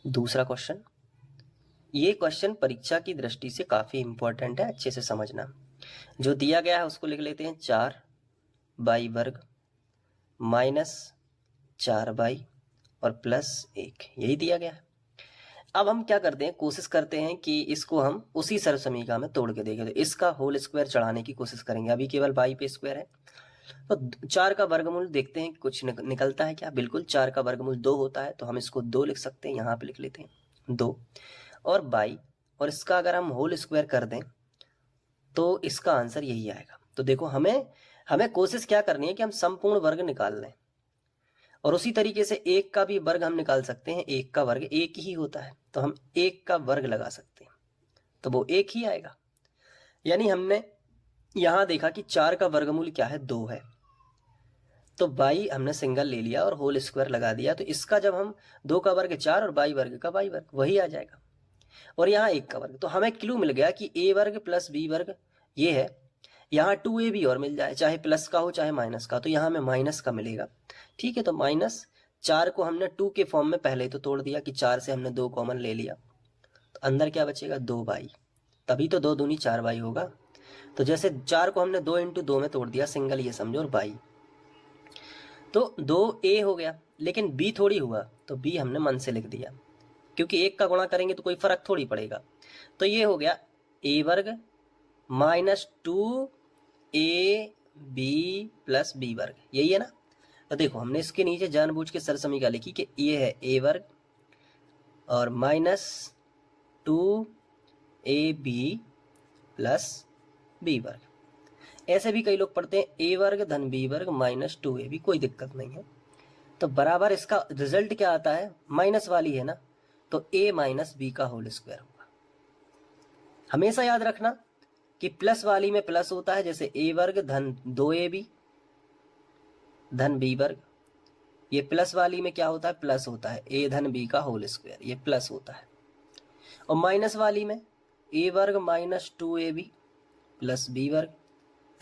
दूसरा क्वेश्चन। ये क्वेश्चन परीक्षा की दृष्टि से काफी इंपॉर्टेंट है, अच्छे से समझना। जो दिया गया है उसको लिख लेते हैं 4 बाई वर्ग माइनस 4 बाई और प्लस 1, यही दिया गया है। अब हम क्या करते हैं, कोशिश करते हैं कि इसको हम उसी सर्व समीकरण में तोड़ के देखें, तो इसका होल स्क्वायर चढ़ाने की कोशिश करेंगे। अभी केवल बाई पे स्क्वायर है, तो 4 का वर्गमूल देखते हैं कुछ निकलता है क्या। बिल्कुल 4 का वर्गमूल 2 होता है, तो हम इसको 2 लिख सकते हैं, यहाँ पे लिख लेते हैं 2 और बाई, और इसका अगर हम होल स्क्वायर कर दें तो इसका आंसर यही आएगा। तो देखो हमें कोशिश क्या करनी है कि हम संपूर्ण वर्ग निकाल लें, और उसी तरीके से 1 का भी वर्ग हम निकाल सकते हैं। 1 का वर्ग 1 ही होता है, तो हम 1 का वर्ग लगा सकते हैं, तो वो 1 ही आएगा। यानी हमने यहां देखा कि 4 का वर्गमूल क्या है 2 है, तो बाई हमने सिंगल ले लिया और होल स्क्वायर लगा दिया, तो इसका जब हम 2 का वर्ग 4 और बाई वर्ग का बाई वर्ग वही आ जाएगा। और यहाँ 1 का वर्ग, तो हमें क्लू मिल गया कि a वर्ग प्लस b वर्ग ये है, यहाँ 2ab और मिल जाए, चाहे प्लस का हो चाहे माइनस का, तो यहाँ हमें माइनस का मिलेगा। ठीक है, तो माइनस 4 को हमने 2 के फॉर्म में पहले तो तोड़ दिया कि 4 से हमने 2 कॉमन ले लिया, तो अंदर क्या बचेगा 2 बाई, तभी तो 2 दूनी 4 बाई होगा। तो जैसे 4 को हमने 2 × 2 में तोड़ दिया सिंगल, ये समझो, और बाई, तो 2a हो गया, लेकिन b थोड़ी हुआ, तो b हमने मन से लिख दिया, क्योंकि 1 का गुणा करेंगे तो कोई फर्क थोड़ी पड़ेगा। तो ये हो गया a वर्ग माइनस 2ab प्लस b वर्ग, यही है ना। तो देखो हमने इसके नीचे जानबूझ के सरल समीकरण लिखी कि ये है a वर्ग और माइनस 2ab प्लस b वर्ग। ऐसे भी कई लोग पढ़ते हैं a वर्ग धन b वर्ग माइनस 2ab, कोई दिक्कत नहीं है। तो बराबर इसका रिजल्ट क्या आता है, माइनस वाली है ना, तो a माइनस b का होल स्क्वायर होगा। हमेशा याद रखना कि प्लस वाली में प्लस होता है, जैसे a वर्ग धन 2ab धन b वर्ग, ये प्लस वाली में क्या होता है, प्लस होता है, a धन b का होल स्क्वायर, ये प्लस होता है। और माइनस वाली में a वर्ग माइनस 2ab प्लस b वर्ग,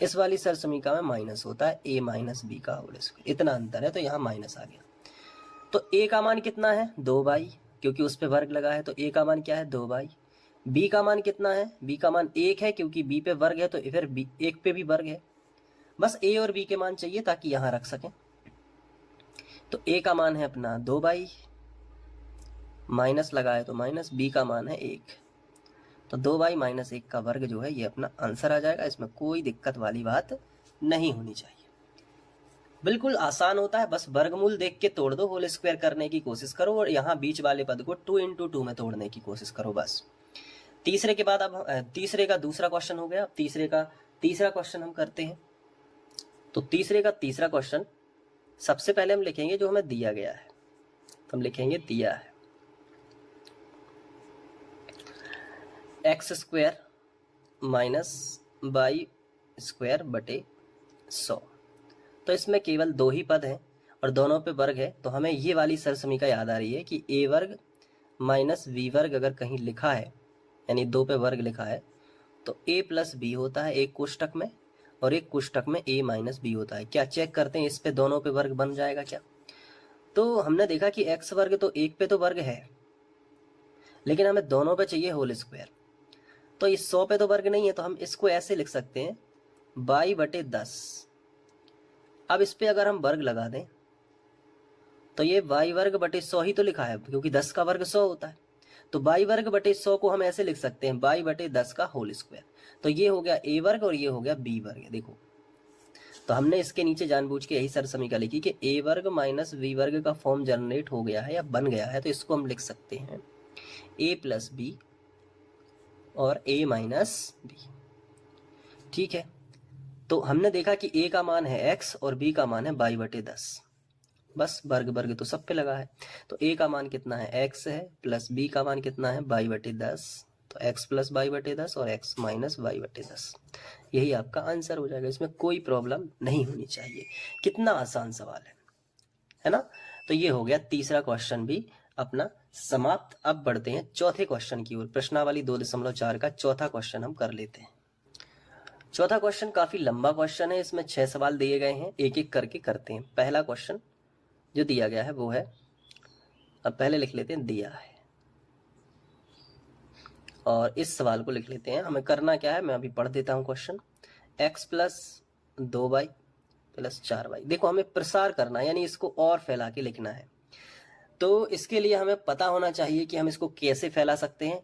इस वाली सरसमीका में माइनस होता है a माइनस b का होल स्क्वायर, इतना अंतर है तो यहाँ माइनस आ गया। तो a का मान कितना है, 2 क्योंकि उस पे वर्ग लगा है, तो a का मान क्या है, 2 b का मान कितना है, b का मान 1 है, क्योंकि b पे वर्ग है तो फिर 1 पे भी वर्ग है। बस a और b के मान चाहिए ताकि यहाँ रख सकें। तो a का मान है अपना 2 माइनस लगा है तो माइनस, b का मान है 1, तो 2 माइनस 1 का वर्ग जो है ये अपना आंसर आ जाएगा। इसमें कोई दिक्कत वाली बात नहीं होनी चाहिए, बिल्कुल आसान होता है। बस वर्गमूल देख के तोड़ दो, होल स्क्वायर करने की कोशिश करो और यहाँ बीच वाले पद को 2 × 2 में तोड़ने की कोशिश करो बस। तीसरे के बाद अब तीसरे का दूसरा क्वेश्चन हो गया। तीसरे का तीसरा क्वेश्चन हम करते हैं। तो तीसरे का तीसरा क्वेश्चन सबसे पहले हम लिखेंगे जो हमें दिया गया है, तो हम लिखेंगे दिया है x² माइनस वाई स्क्वायर बटे 100। तो इसमें केवल 2 ही पद हैं और दोनों पे वर्ग है, तो हमें ये वाली सरसमीका याद आ रही है कि a वर्ग माइनस v वर्ग अगर कहीं लिखा है, यानी 2 पे वर्ग लिखा है, तो a प्लस b होता है एक कोष्टक में और एक कोष्टक में a माइनस b होता है। क्या चेक करते हैं इस पे दोनों पे वर्ग बन जाएगा क्या? तो हमने देखा कि x वर्ग तो एक पे तो वर्ग है, लेकिन हमें दोनों पे चाहिए होल स्क्वायर। तो इस 100 पे तो वर्ग नहीं है, तो हम इसको ऐसे लिख सकते हैं y बटे 10। अब इस पे अगर हम वर्ग लगा दें तो ये y वर्ग बटे 100 ही तो लिखा है, क्योंकि 10 का वर्ग 100 होता है। तो y वर्ग बटे 100 को हम ऐसे लिख सकते हैं y बटे 10 का होल स्क्वायर। तो ये हो गया a वर्ग और ये हो गया b वर्ग। देखो, तो हमने इसके नीचे जानबूझ के यही सरसमीका लिखी कि a वर्ग माइनस v वर्ग का फॉर्म जनरेट हो गया है या बन गया है, तो इसको हम लिख सकते हैं a प्लस b और a माइनस b। ठीक है, तो हमने देखा कि a का मान है x और b का मान है y बटे 10। बस वर्ग वर्ग तो सब पे लगा है, तो a का मान कितना है, x है, प्लस b का मान कितना है, y बटे 10। तो x प्लस y बटे 10 और x माइनस y बटे 10, यही आपका आंसर हो जाएगा। इसमें कोई प्रॉब्लम नहीं होनी चाहिए। कितना आसान सवाल है ना? तो ये हो गया तीसरा क्वेश्चन भी अपना समाप्त। अब बढ़ते हैं चौथे क्वेश्चन की ओर। प्रश्नावली 2.4 का चौथा क्वेश्चन हम कर लेते हैं। चौथा क्वेश्चन काफी लंबा क्वेश्चन है, इसमें 6 सवाल दिए गए हैं, एक एक करके करते हैं। पहला क्वेश्चन जो दिया गया है वो है, अब पहले लिख लेते हैं दिया है और इस सवाल को लिख लेते हैं। हमें करना क्या है, मैं अभी पढ़ देता हूं question. x plus 2y plus 4y। देखो, हमें प्रसार करना है, यानी इसको और फैला के लिखना है। तो इसके लिए हमें पता होना चाहिए कि हम इसको कैसे फैला सकते हैं।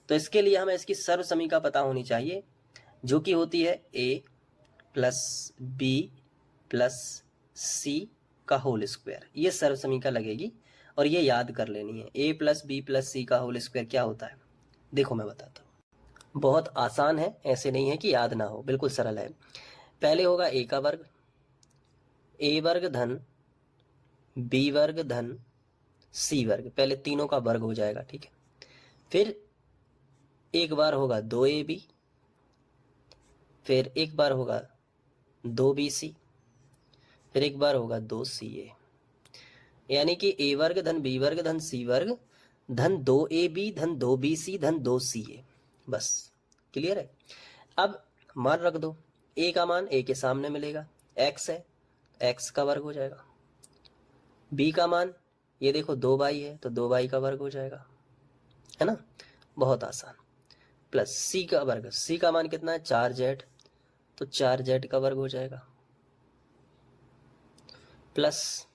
तो इसके लिए हमें इसकी सर्वसमीका पता होनी चाहिए, जो कि होती है a plus b plus c का होल स्क्वायर। ये सर्वसमीका लगेगी और ये याद कर लेनी है। a plus b plus c का होल स्क्वायर क्या होता है? देखो मैं बताता हूँ, बहुत आसान है, ऐसे नहीं है कि याद ना हो, बिल्कुल सरल है। पहले होगा a का वर्ग, a वर्ग धन b वर्ग धन c वर्ग, पहले तीनों का वर्ग हो जाएगा। ठीक है, फिर एक बार होगा 2ab, फिर एक बार होगा 2bc, फिर एक बार होगा 2ca, यानी कि a वर्ग धन b वर्ग धन c वर्ग धन 2ab धन 2bc धन 2ca। बस क्लियर है। अब मान रख दो, a का मान a के सामने मिलेगा, x है, x का वर्ग हो जाएगा। b का मान ये देखो 2y है, तो 2y का वर्ग हो जाएगा, है ना? बहुत आसान। प्लस c का वर्ग, c का मान कितना है, 4z, तो 4z का वर्ग हो जाएगा। प्लस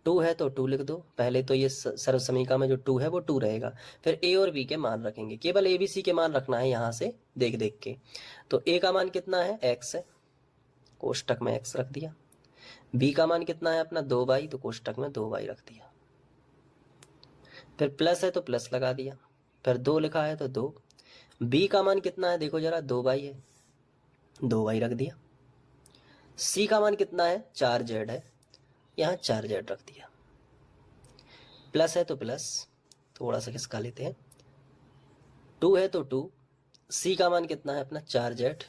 2 है तो 2 लिख दो, पहले तो ये सर्वसमीका में जो 2 है वो 2 रहेगा। फिर a और b के मान रखेंगे, केवल a b c के मान रखना है यहाँ से देख देख के। तो a का मान कितना है, x है, कोष्टक में x रख दिया। b का मान कितना है अपना 2y, तो कोष्टक में 2y रख दिया। फिर प्लस है तो प्लस लगा दिया, फिर 2 लिखा है तो 2। b का मान कितना है, देखो जरा 2y है, 2y रख दिया। c का मान कितना है, 4z है, यहाँ 4z रख दिया। प्लस है तो प्लस, थोड़ा सा खिसका लेते हैं, 2 है तो 2, c का मान कितना है अपना 4z,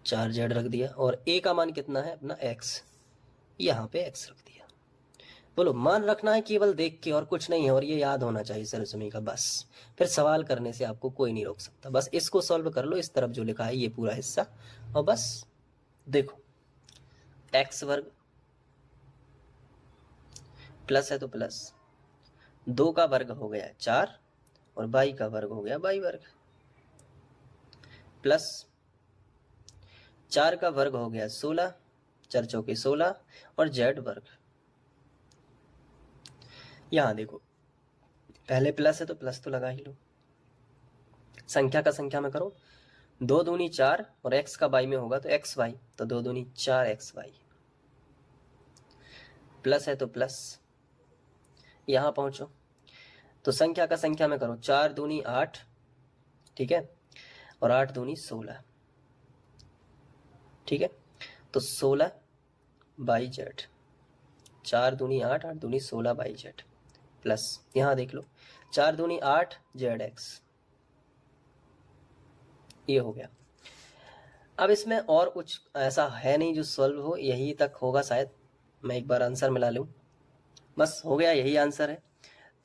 4z रख दिया। और a का मान कितना है अपना x, यहाँ पे x रख दिया। बोलो मान रखना है केवल देख के और कुछ नहीं है, और ये याद होना चाहिए सर्वसमीका, बस फिर सवाल करने से आपको कोई नहीं रोक सकता। बस इसको सॉल्व कर लो, इस तरफ जो लिखा है ये पूरा हिस्सा, और बस देखो x वर्ग प्लस है तो प्लस 2 का वर्ग हो गया 4 और y का वर्ग हो गया y वर्ग, प्लस 4 का वर्ग हो गया 16, 4 चौके 16 और z वर्ग। यहां देखो पहले प्लस है तो प्लस तो लगा ही लो, संख्या का संख्या में करो, 2 दूनी 4 और x का y में होगा तो एक्स वाई, तो 2 दूनी 4xy, प्लस है तो प्लस, यहां पहुंचो तो संख्या का संख्या में करो, 4 दूनी 8, ठीक है, और 8 दूनी 16, ठीक है, तो 16 बाई जेड, 4 दूनी 8, 8 दूनी 16 बाई जेड, प्लस यहां देख लो 4 दूनी 8 जेड एक्स, ये हो गया। अब इसमें और कुछ ऐसा है नहीं जो सॉल्व हो, यही तक होगा शायद, मैं एक बार आंसर मिला लूँ, बस हो गया, यही आंसर है।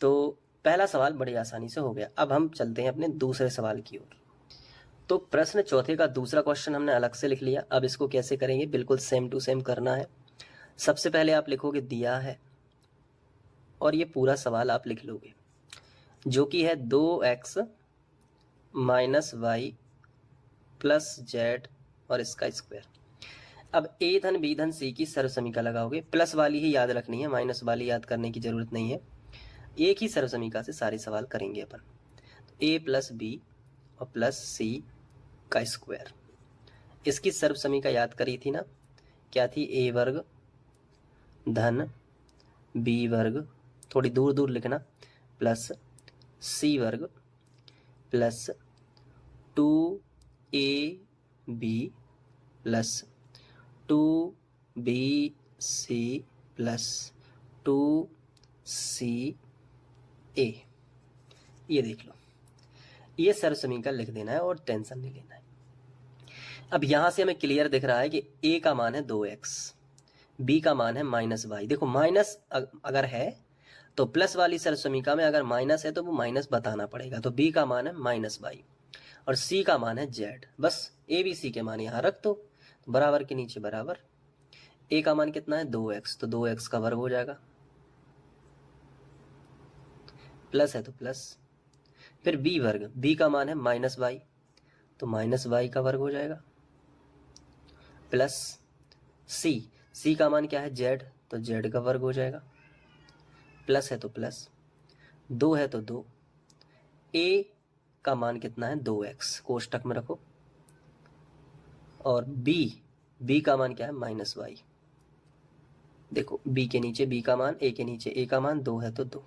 तो पहला सवाल बड़ी आसानी से हो गया। अब हम चलते हैं अपने दूसरे सवाल की ओर। तो प्रश्न चौथे का दूसरा क्वेश्चन हमने अलग से लिख लिया। अब इसको कैसे करेंगे, बिल्कुल सेम टू सेम करना है। सबसे पहले आप लिखोगे दिया है, और ये पूरा सवाल आप लिख लोगे, जो कि है 2x minus Y plus Z और इसका स्क्वायर। अब ए धन बी धन सी की सर्वसमीका लगाओगे, प्लस वाली ही याद रखनी है, माइनस वाली याद करने की जरूरत नहीं है। एक ही सर्वसमीका से सारे सवाल करेंगे अपन। तो ए प्लस बी और प्लस सी का स्क्वायर, इसकी सर्वसमीका याद करी थी ना, क्या थी, ए वर्ग धन बी वर्ग, थोड़ी दूर दूर लिखना, प्लस सी वर्ग plus 2ab plus 2bc plus 2ca। ये देख लो, ये सर्वसमीकरण लिख देना है और टेंशन नहीं लेना है। अब यहां से हमें क्लियर दिख रहा है कि a का मान है 2x, b का मान है -y। देखो माइनस अगर है तो प्लस वाली सर्वसमीकरण में अगर माइनस है तो वो माइनस बताना पड़ेगा, तो b का मान है -y और c का मान है z। बस a b c के मान यहां रख दो, तो बराबर के नीचे बराबर, a का मान कितना है 2x, तो 2x का वर्ग हो जाएगा, प्लस है तो प्लस, फिर b वर्ग, b का मान है -y, तो -y का वर्ग हो जाएगा, प्लस c का मान क्या है z, तो z का वर्ग हो जाएगा, प्लस है तो प्लस, 2 है तो 2, a का मान कितना है 2x, कोष्टक में रखो, और b का मान क्या है -y। देखो b के नीचे b का मान, a के नीचे a का मान, 2 है तो 2,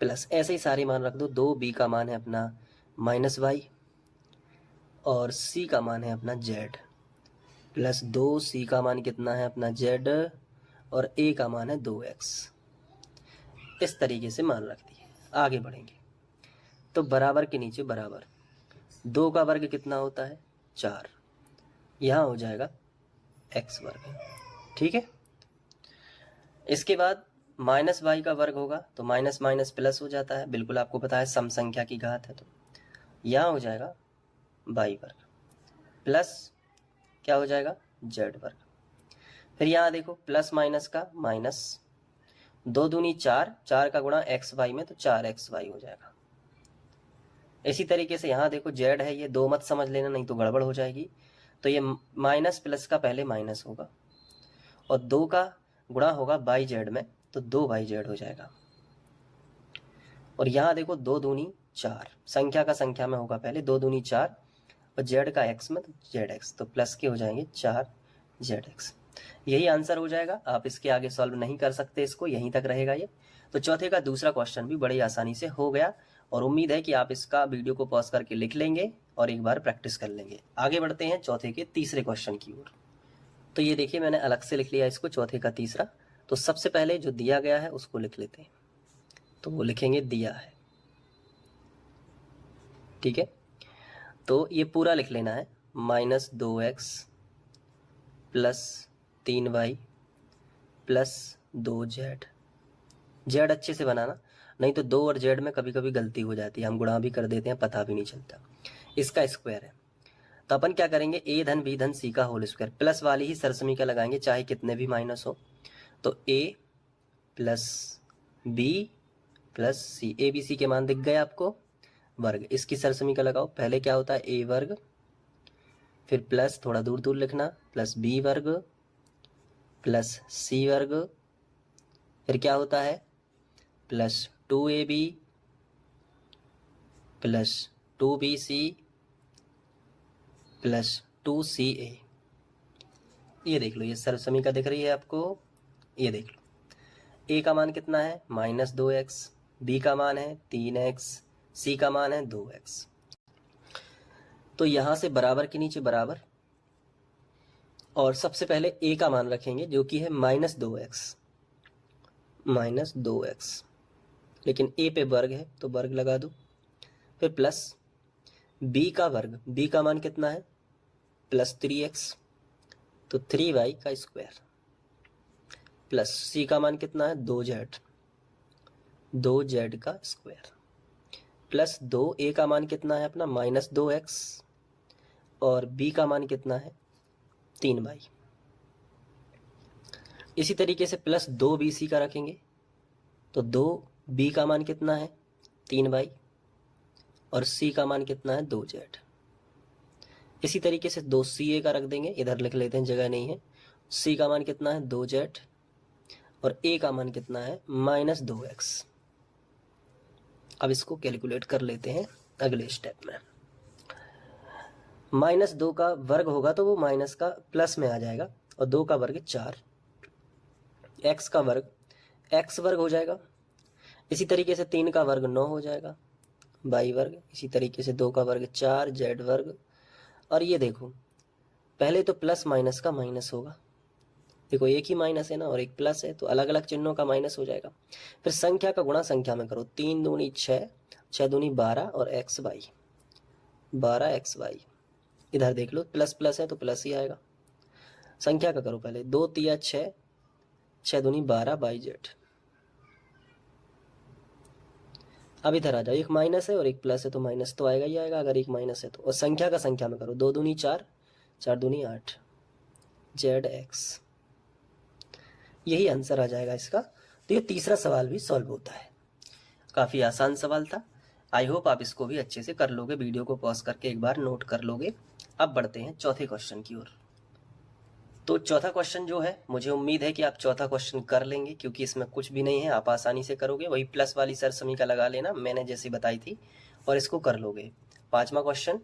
प्लस ऐसे ही सारे मान रख दो, 2b का मान है अपना -y और c का मान है अपना z, प्लस 2c का मान कितना है अपना z और a का मान है 2x। इस तरीके से मान रख दिए, आगे बढ़ेंगे तो बराबर के नीचे बराबर, 2 का वर्ग कितना होता है 4, यहाँ हो जाएगा x वर्ग, ठीक है। इसके बाद -y का वर्ग होगा तो माइनस माइनस प्लस हो जाता है, बिल्कुल आपको पता है सम संख्या की घात है, तो यहाँ हो जाएगा y वर्ग प्लस क्या हो जाएगा z वर्ग। फिर यहाँ देखो प्लस माइनस का माइनस, 2 दूनी 4, 4 का गुणा xy में तो 4xy हो जाएगा। इसी तरीके से यहाँ देखो z है, ये 2 मत समझ लेना नहीं तो गड़बड़ हो जाएगी, तो ये माइनस प्लस का पहले माइनस होगा और 2 का गुणा होगा बाई जेड में तो 2/z हो जाएगा। और यहाँ देखो 2 दूनी 4, संख्या का संख्या में होगा पहले, 2 दूनी 4 और z का x में तो zx, तो प्लस के हो जाएंगे 4zx। यही आंसर हो जाएगा, आप इसके आगे सॉल्व नहीं कर सकते, इसको यहीं तक रहेगा ये। तो चौथे का दूसरा क्वेश्चन भी बड़ी आसानी से हो गया, और उम्मीद है कि आप इसका वीडियो को पॉज करके लिख लेंगे और एक बार प्रैक्टिस कर लेंगे। आगे बढ़ते हैं चौथे के तीसरे क्वेश्चन की ओर। तो ये देखिए मैंने अलग से लिख लिया इसको, चौथे का तीसरा। तो सबसे पहले जो दिया गया है उसको लिख लेते हैं, तो वो लिखेंगे दिया है, ठीक है। तो ये पूरा लिख लेना है, -2x plus 3y plus 2z। z अच्छे से बनाना, नहीं तो 2 और z में कभी कभी गलती हो जाती है, हम गुणा भी कर देते हैं, पता भी नहीं चलता। इसका स्क्वायर है, तो अपन क्या करेंगे, a धन b धन c का होल स्क्वायर, प्लस वाली ही सरसमीका लगाएंगे चाहे कितने भी माइनस हो। तो a plus b plus c, a b c के मान दिख गए आपको, वर्ग, इसकी सरसमीका लगाओ। पहले क्या होता है, a वर्ग, फिर प्लस थोड़ा दूर दूर लिखना, प्लस b वर्ग प्लस c वर्ग, फिर क्या होता है, plus 2ab plus 2bc plus 2ca। ये देख लो, ये सरसमीका दिख रही है आपको, ये देख लो। a का मान कितना है, -2x, b का मान है 3x, c का मान है 2x। तो यहां से बराबर के नीचे बराबर, और सबसे पहले a का मान रखेंगे जो कि है -2x, लेकिन a पे वर्ग है तो वर्ग लगा दो। फिर प्लस b का वर्ग, b का मान कितना है, प्लस 3x, तो 3y का स्क्वायर, प्लस c का मान कितना है, 2z का स्क्वायर, प्लस 2a का मान कितना है अपना, -2x, और b का मान कितना है, 3y। इसी तरीके से प्लस 2bc का रखेंगे, तो 2b का मान कितना है, 3y, और c का मान कितना है, 2z। इसी तरीके से 2ca का रख देंगे, इधर लिख लेते हैं, जगह नहीं है। c का मान कितना है, 2z, और a का मान कितना है, -2x। अब इसको कैलकुलेट कर लेते हैं अगले स्टेप में। -2 का वर्ग होगा तो वो माइनस का प्लस में आ जाएगा, और 2 का वर्ग 4, x का वर्ग x वर्ग हो जाएगा। इसी तरीके से 3 का वर्ग 9 हो जाएगा, y वर्ग। इसी तरीके से 2 का वर्ग 4, z वर्ग। और ये देखो, पहले तो प्लस माइनस का माइनस होगा, देखो एक ही माइनस है ना और एक प्लस है, तो अलग अलग चिन्हों का माइनस हो जाएगा। फिर संख्या का गुणा संख्या में करो, 3 दूनी 6, 6 दूनी 12, और xy 12xy। इधर देख लो, प्लस प्लस है तो प्लस ही आएगा। संख्या का करो पहले, 2 तिया 6, 6 दूनी 12 yz। अब इधर आ जाओ, एक माइनस है और एक प्लस है तो माइनस तो आएगा ही आएगा अगर एक माइनस है तो। और संख्या का संख्या में करो, 2 दूनी 4, 4 दूनी 8 zx। यही आंसर आ जाएगा इसका। तो ये तीसरा सवाल भी सॉल्व होता है, काफ़ी आसान सवाल था। आई होप आप इसको भी अच्छे से कर लोगे, वीडियो को पॉज करके एक बार नोट कर लोगे। अब बढ़ते हैं चौथे क्वेश्चन की ओर। तो चौथा क्वेश्चन जो है, मुझे उम्मीद है कि आप चौथा क्वेश्चन कर लेंगे, क्योंकि इसमें कुछ भी नहीं है, आप आसानी से करोगे। वही प्लस वाली सरसमीका लगा लेना मैंने जैसी बताई थी, और इसको कर लोगे। पांचवा क्वेश्चन,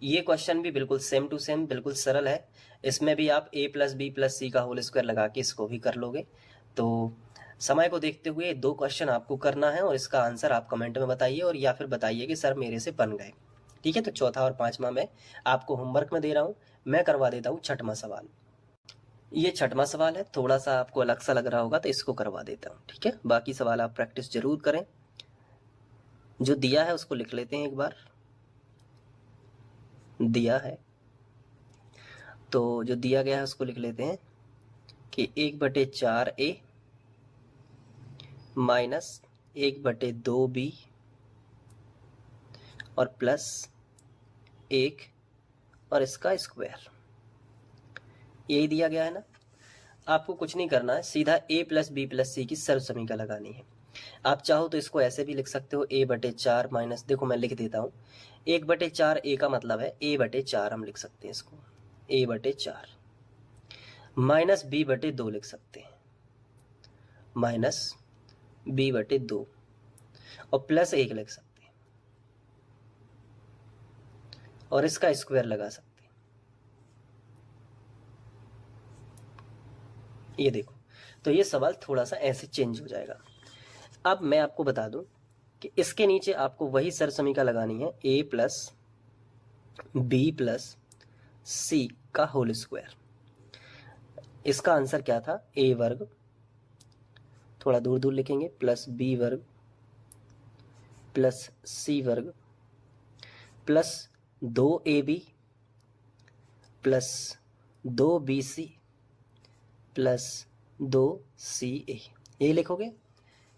ये क्वेश्चन भी बिल्कुल सेम टू सेम, बिल्कुल सरल है। इसमें भी आप a प्लस बी प्लस सी का होल स्क्वायर लगा के इसको भी कर लोगे। तो समय को देखते हुए 2 क्वेश्चन आपको करना है, और इसका आंसर आप कमेंट में बताइए, और या फिर बताइए कि सर मेरे से बन गए। ठीक है, तो चौथा और पांचवा मैं आपको होमवर्क में दे रहा हूँ। मैं करवा देता हूँ छठवां सवाल। ये छठवां सवाल है, थोड़ा सा आपको अलग सा लग रहा होगा तो इसको करवा देता हूँ। ठीक है, बाकी सवाल आप प्रैक्टिस जरूर करें। जो दिया है उसको लिख लेते हैं एक बार। दिया है तो जो दिया गया है उसको लिख लेते हैं कि 1/4a माइनस 1/2b और प्लस 1 और इसका स्क्वायर, यही दिया गया है ना। आपको कुछ नहीं करना है, सीधा a प्लस बी प्लस सी की सर्वसमीका लगानी है। आप चाहो तो इसको ऐसे भी लिख सकते हो, a/4 माइनस, देखो मैं लिख देता हूँ, 1/4 a का मतलब है a/4, हम लिख सकते हैं इसको a/4, माइनस b/2 लिख सकते हैं, माइनस b/2, और प्लस 1 लिख सकते हैं, और इसका स्क्वायर लगा सकते हैं। ये देखो, तो ये सवाल थोड़ा सा ऐसे चेंज हो जाएगा। अब मैं आपको बता दूं कि इसके नीचे आपको वही सरसमीका लगानी है, a प्लस बी प्लस सी का होल स्क्वायर। इसका आंसर क्या था, a वर्ग, थोड़ा दूर दूर लिखेंगे, प्लस b वर्ग प्लस c वर्ग plus 2ab plus 2bc plus 2CA ये लिखोगे।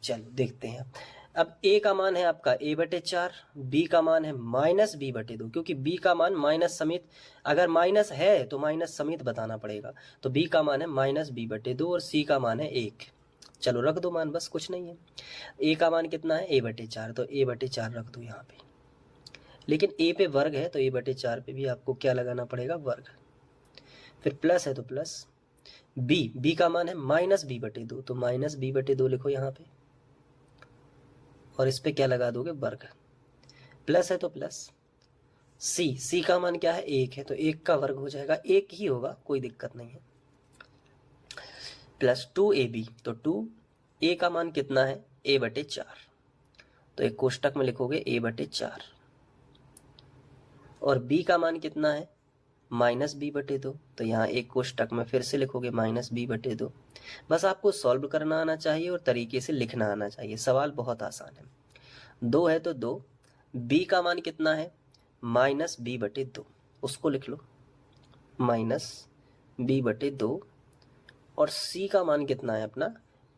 चलो देखते हैं अब a का मान है आपका a/4, b का मान है -b/2, क्योंकि b का मान माइनस समेत, अगर माइनस है तो माइनस समेत बताना पड़ेगा, तो b का मान है -b/2 और c का मान है 1। चलो रख दो मान, बस कुछ नहीं है। a का मान कितना है a/4, तो a/4 रख दो यहाँ पे, लेकिन a पे वर्ग है तो a/4 पे भी आपको क्या लगाना पड़ेगा, वर्ग। फिर प्लस है तो प्लस, b का मान है -b/2, तो -b/2 लिखो यहाँ पे, और इस पे क्या लगा दोगे, वर्ग। प्लस है तो प्लस, c का मान क्या है 1 है, तो 1 का वर्ग हो जाएगा, 1 ही होगा, कोई दिक्कत नहीं है। प्लस 2ab, तो 2a का मान कितना है a/4, तो एक कोष्टक में लिखोगे a/4, और b का मान कितना है -b/2, तो यहाँ एक कोष्टक में फिर से लिखोगे -b/2। बस आपको सॉल्व करना आना चाहिए और तरीके से लिखना आना चाहिए, सवाल बहुत आसान है। 2 है तो 2, b का मान कितना है -b/2, उसको लिख लो -b/2, और c का मान कितना है अपना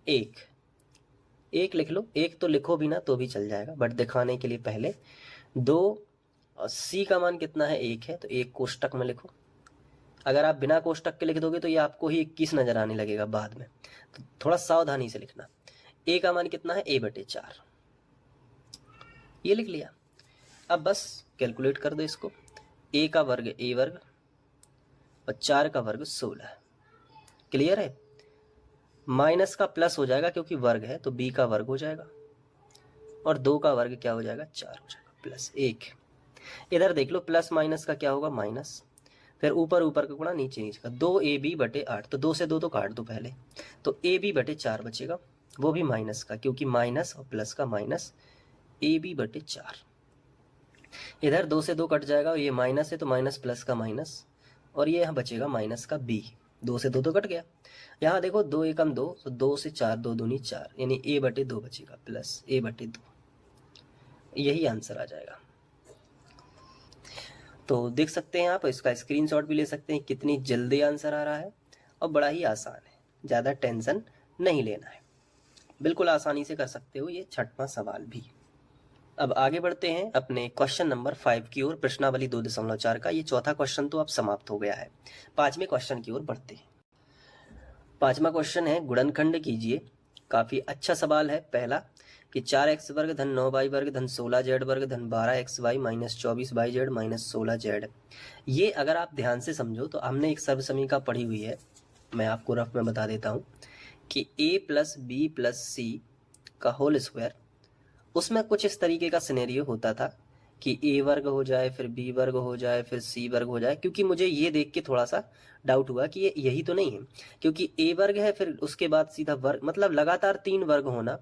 1 लिख लो, 1 तो लिखो भी ना तो भी चल जाएगा, बट दिखाने के लिए पहले 2, और c का मान कितना है 1 है, तो एक कोष्टक में लिखो। अगर आप बिना कोष्टक के लिख दोगे तो ये आपको ही 21 नजर आने लगेगा बाद में, तो थोड़ा सावधानी से लिखना। a का मान कितना है a/4, ये लिख लिया। अब बस कैलकुलेट कर दो इसको, a का वर्ग a वर्ग और 4 का वर्ग 16। क्लियर है? माइनस का प्लस हो जाएगा क्योंकि वर्ग है, तो b का वर्ग हो जाएगा, और 2 का वर्ग क्या हो जाएगा, 4 हो जाएगा, प्लस 1। इधर देख लो, प्लस माइनस का क्या होगा, माइनस, फिर ऊपर ऊपर का गुणा, नीचे नीचे का, 2ab/8, तो 2 से 2 तो काट दो पहले, तो ab/4 बचेगा, वो भी माइनस का, क्योंकि माइनस और प्लस का माइनस, ab/4। इधर 2 से 2 कट जाएगा, और ये माइनस है तो माइनस प्लस का माइनस, और ये यहाँ बचेगा माइनस का b। 2 से 2 तो कट गया, यहाँ देखो 2 एकम 2, तो 2 से 4, 2 दूनी 4, यानी a/2 बचेगा, प्लस a/2, यही आंसर आ जाएगा। तो देख सकते हैं आप, इसका स्क्रीनशॉट भी ले सकते हैं, कितनी जल्दी आंसर आ रहा है, और बड़ा ही आसान है, ज़्यादा टेंशन नहीं लेना है, बिल्कुल आसानी से कर सकते हो ये 6वां सवाल भी। अब आगे बढ़ते हैं अपने क्वेश्चन नंबर 5 की ओर, प्रश्नावली 2.4 का ये चौथा क्वेश्चन तो अब समाप्त हो गया है। 5वें क्वेश्चन की ओर बढ़ते हैं। 5वां क्वेश्चन है, गुणनखंड कीजिए। काफ़ी अच्छा सवाल है। पहला कि 4x वर्ग धन 9y वर्ग धन 16z वर्ग धन 12xy minus 24yz minus 16z। ये अगर आप ध्यान से समझो तो हमने एक सर्व समीकरण पढ़ी हुई है, मैं आपको रफ में बता देता हूँ कि a प्लस बी प्लस सी का होल स्क्वायर, उसमें कुछ इस तरीके का सिनेरियो होता था कि a वर्ग हो जाए, फिर b वर्ग हो जाए, फिर c वर्ग हो जाए। क्योंकि मुझे ये देख के थोड़ा सा डाउट हुआ कि ये यही तो नहीं है, क्योंकि a वर्ग है, फिर उसके बाद सीधा वर्ग, मतलब लगातार 3 वर्ग होना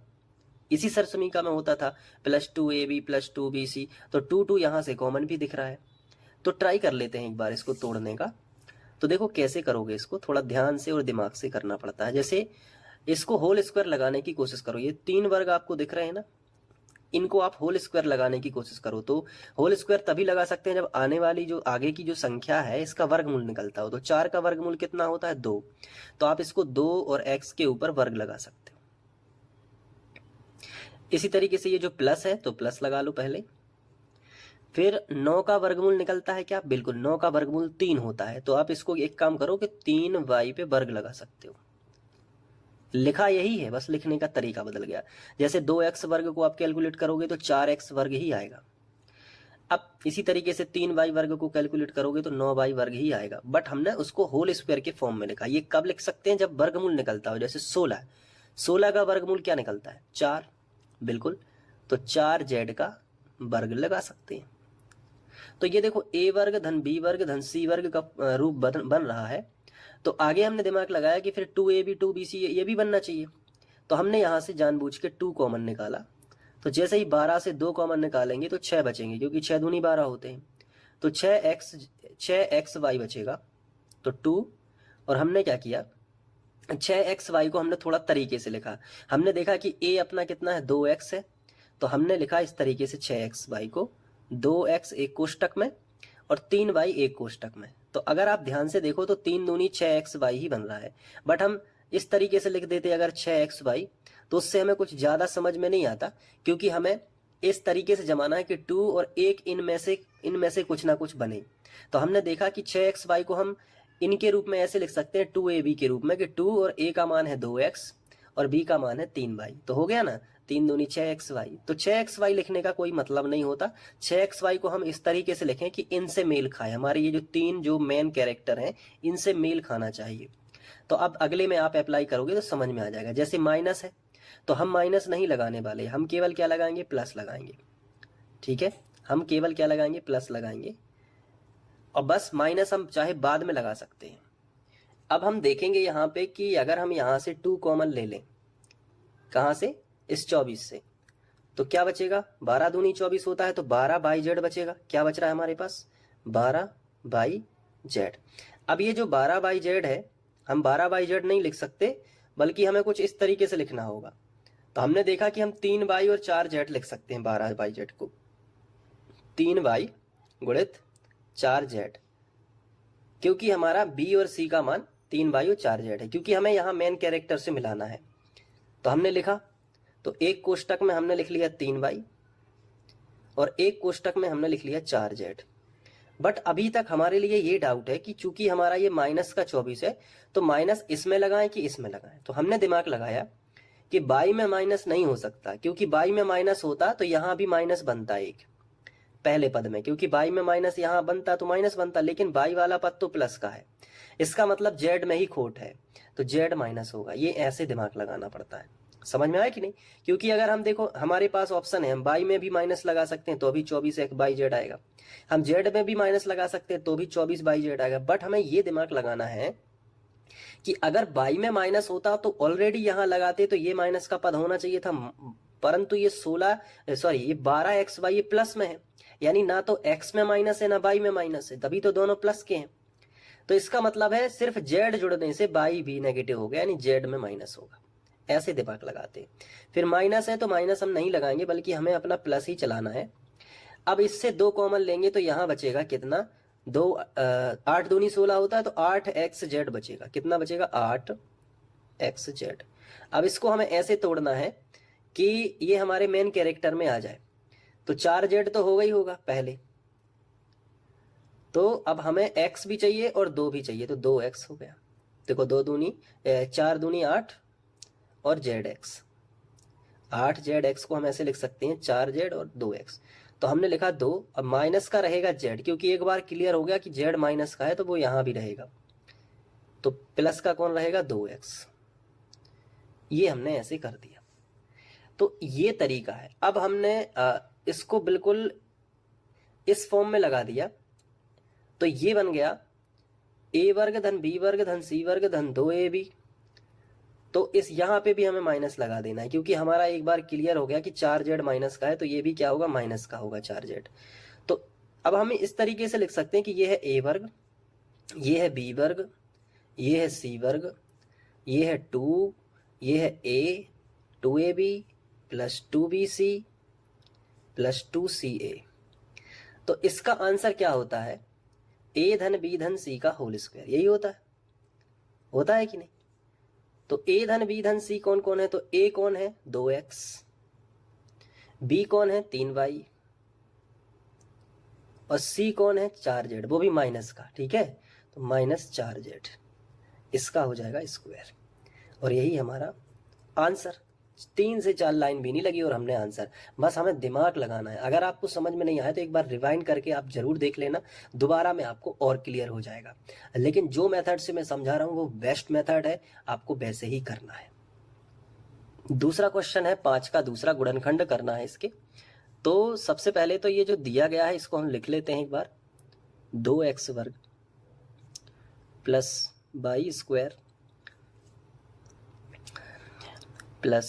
इसी सर्व समीकरण में होता था, प्लस 2ab प्लस 2bc, तो 2 यहाँ से कॉमन भी दिख रहा है। तो ट्राई कर लेते हैं एक बार इसको तोड़ने का। तो देखो कैसे करोगे इसको, थोड़ा ध्यान से और दिमाग से करना पड़ता है। जैसे इसको होल स्क्वायर लगाने की कोशिश करो, ये 3 वर्ग आपको दिख रहे हैं ना, इनको आप होल स्क्वायर लगाने की कोशिश करो। तो होल स्क्वायर तभी लगा सकते हैं जब आने वाली जो आगे की जो संख्या है इसका वर्गमूल निकलता हो। तो 4 का वर्गमूल कितना होता है, 2, तो आप इसको 2 और x के ऊपर वर्ग लगा सकते हो। इसी तरीके से ये जो प्लस है तो प्लस लगा लो पहले। फिर 9 का वर्गमूल निकलता है क्या, बिल्कुल 9 का वर्गमूल 3 होता है, तो आप इसको एक काम करो कि 3y पे वर्ग लगा सकते हो। लिखा यही है, बस लिखने का तरीका बदल गया। जैसे 2x वर्ग को आप कैलकुलेट करोगे तो 4x वर्ग ही आएगा। अब इसी तरीके से 3y वर्ग को कैलकुलेट करोगे तो 9y वर्ग ही आएगा, बट हमने उसको होल स्क्वायर के फॉर्म में लिखा। ये कब लिख सकते हैं, जब वर्गमूल निकलता हो। जैसे 16 का वर्गमूल क्या निकलता है, 4, बिल्कुल, तो 4z का वर्ग लगा सकते हैं। तो ये देखो a वर्ग धन b वर्ग धन c वर्ग का रूप बन रहा है। तो आगे हमने दिमाग लगाया कि फिर 2ab 2bc ये भी बनना चाहिए, तो हमने यहाँ से जानबूझ के 2 कॉमन निकाला। तो जैसे ही 12 से 2 कॉमन निकालेंगे तो 6 बचेंगे, क्योंकि 6 दूनी 12 होते हैं। तो 6xy बचेगा, तो 2, और हमने क्या किया, 6xy को हमने थोड़ा तरीके से लिखा। हमने देखा कि a अपना कितना है, 2x है, तो हमने लिखा इस तरीके से 6xy को 2x एक कोष्टक में और 3y एक कोष्टक में। तो अगर आप ध्यान से देखो तो 3 दूनी 6xy ही बन रहा है, बट हम इस तरीके से लिख देते अगर 6xy, तो उससे हमें कुछ ज़्यादा समझ में नहीं आता, क्योंकि हमें इस तरीके से जमाना है कि 2 और 1 इनमें से कुछ ना कुछ बने। तो हमने देखा कि 6xy को हम इनके रूप में ऐसे लिख सकते हैं 2ab के रूप में, कि 2 और a का मान है 2x और b का मान है 3y। तो हो गया ना, 3 दूनी 6xy। तो 6xy लिखने का कोई मतलब नहीं होता। 6xy को हम इस तरीके से लिखें कि इनसे मेल खाए, हमारे ये जो 3 जो मेन कैरेक्टर हैं इनसे मेल खाना चाहिए। तो अब अगले में आप अप्लाई करोगे तो समझ में आ जाएगा। जैसे माइनस है तो हम माइनस नहीं लगाने वाले, हम केवल क्या लगाएंगे, प्लस लगाएंगे। ठीक है, हम केवल क्या लगाएंगे, प्लस लगाएंगे, और बस माइनस हम चाहे बाद में लगा सकते हैं। अब हम देखेंगे यहाँ पे कि अगर हम यहाँ से 2 कॉमन ले लें, कहाँ से, इस 24 से, तो क्या बचेगा, 12 दूनी 24 होता है, तो 12 बाई जेड बचेगा। क्या बच रहा है हमारे पास, 12 बाई जेड। अब ये जो 12 बाई जेड है, हम 12 बाई जेड नहीं लिख सकते, बल्कि हमें कुछ इस तरीके से लिखना होगा। तो हमने देखा कि हम 3 बाई और 4 जेड लिख सकते हैं 12 बाई जेड को, 3 बाई गुणित 4 जेड, क्योंकि हमारा बी और सी का मान 3 बाई और 4 जेड है, क्योंकि हमें यहाँ मेन कैरेक्टर से मिलाना है। तो हमने लिखा, तो एक कोष्टक में हमने लिख लिया 3 बाई और एक कोष्टक में हमने लिख लिया 4 जेड। बट अभी तक हमारे लिए ये डाउट है कि चूंकि हमारा ये माइनस का 24 है, तो माइनस इसमें लगाएं कि इसमें लगाएं। तो हमने दिमाग लगाया कि बाई में माइनस नहीं हो सकता, क्योंकि बाई में माइनस होता तो यहाँ भी माइनस बनता एक पहले पद में, क्योंकि बाई में माइनस यहाँ बनता तो माइनस बनता, लेकिन बाई वाला पद तो प्लस का है, इसका मतलब जेड में ही खोट है, तो जेड माइनस होगा। ये ऐसे दिमाग लगाना पड़ता है। समझ में आया कि नहीं? क्योंकि अगर हम देखो, हमारे पास ऑप्शन है, हम बाई में भी माइनस लगा सकते हैं तो भी 24 एक बाई जेड आएगा, हम जेड में भी माइनस लगा सकते हैं तो भी 24 बाई जेड आएगा। बट हमें ये दिमाग लगाना है कि अगर बाई में माइनस होता तो ऑलरेडी यहां लगाते, तो ये माइनस का पद होना चाहिए था, परंतु ये 12xy ये प्लस में है, यानी ना तो x में माइनस है ना बाई में माइनस है, तभी तो दोनों प्लस के हैं। तो इसका मतलब है सिर्फ जेड जुड़ने से बाई भी नेगेटिव हो गया, यानी जेड में माइनस होगा। ऐसे दिमाग लगाते हैं। फिर माइनस है तो माइनस हम नहीं लगाएंगे, बल्कि हमें अपना प्लस ही चलाना है। अब इससे 2 कॉमन लेंगे तो यहां बचेगा कितना, 8 दूनी 16 होता है, तो 8xz बचेगा। कितना बचेगा, 8xz। अब इसको हमें ऐसे तोड़ना है कि ये हमारे मेन कैरेक्टर में आ जाए। तो 4z तो होगा ही होगा पहले, तो अब हमें x भी चाहिए और 2 भी चाहिए, तो 2x हो गया। देखो 4 दूनी 8 और zx, 8zx को हम ऐसे लिख सकते हैं 4z और 2x। तो हमने लिखा 2, अब माइनस का रहेगा z, क्योंकि एक बार क्लियर हो गया कि z माइनस का है तो वो यहां भी रहेगा, तो प्लस का कौन रहेगा, 2x। ये हमने ऐसे कर दिया। तो ये तरीका है। अब हमने इसको बिल्कुल इस फॉर्म में लगा दिया, तो ये बन गया a वर्ग धन b वर्ग धन c वर्ग धन 2ab। तो इस यहां पे भी हमें माइनस लगा देना है, क्योंकि हमारा एक बार क्लियर हो गया कि 4z माइनस का है, तो ये भी क्या होगा, माइनस का होगा 4z। तो अब हम इस तरीके से लिख सकते हैं कि ये है a वर्ग, ये है b वर्ग, ये है c वर्ग, ये है 2, ये है a 2ab plus 2bc plus 2ca। तो इसका आंसर क्या होता है, a धन b धन c का होल स्क्वायर। यही होता है कि नहीं? तो a धन b धन c कौन कौन है, तो a कौन है, 2x, b कौन है, 3y, और c कौन है, 4z, वो भी माइनस का। ठीक है, तो माइनस 4z, इसका हो जाएगा स्क्वायर। और यही हमारा आंसर। 3 से 4 लाइन भी नहीं लगी और हमने आंसर। बस हमें दिमाग लगाना है। अगर आपको समझ में नहीं आया तो एक बार रिवाइंड करके आप जरूर देख लेना, दोबारा में आपको और क्लियर हो जाएगा। लेकिन जो मेथड से मैं समझा रहा हूं वो बेस्ट मेथड है, आपको वैसे ही करना है। दूसरा क्वेश्चन है 5 का दूसरा गुणनखंड करना है इसके। तो सबसे पहले तो ये जो दिया गया है इसको हम लिख लेते हैं एक बार, 2x वर्ग plus by square plus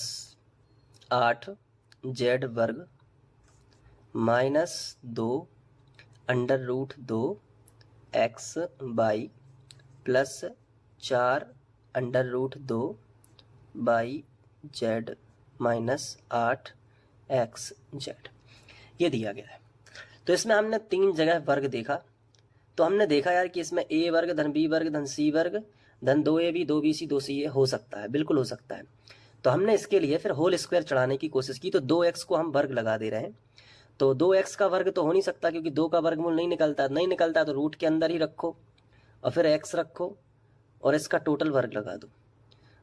8z वर्ग minus 2 under root 2 x by plus 4 under root 2 by z minus 8xz, ये दिया गया है। तो इसमें हमने 3 जगह वर्ग देखा। तो हमने देखा यार कि इसमें a वर्ग धन b वर्ग धन c वर्ग धन 2ab 2bc 2ca हो सकता है, बिल्कुल हो सकता है। तो हमने इसके लिए फिर होल स्क्वायर चढ़ाने की कोशिश की, तो 2x को हम वर्ग लगा दे रहे हैं। तो 2x का वर्ग तो हो नहीं सकता क्योंकि 2 का वर्गमूल नहीं निकलता, तो रूट के अंदर ही रखो और फिर x रखो और इसका टोटल वर्ग लगा दो।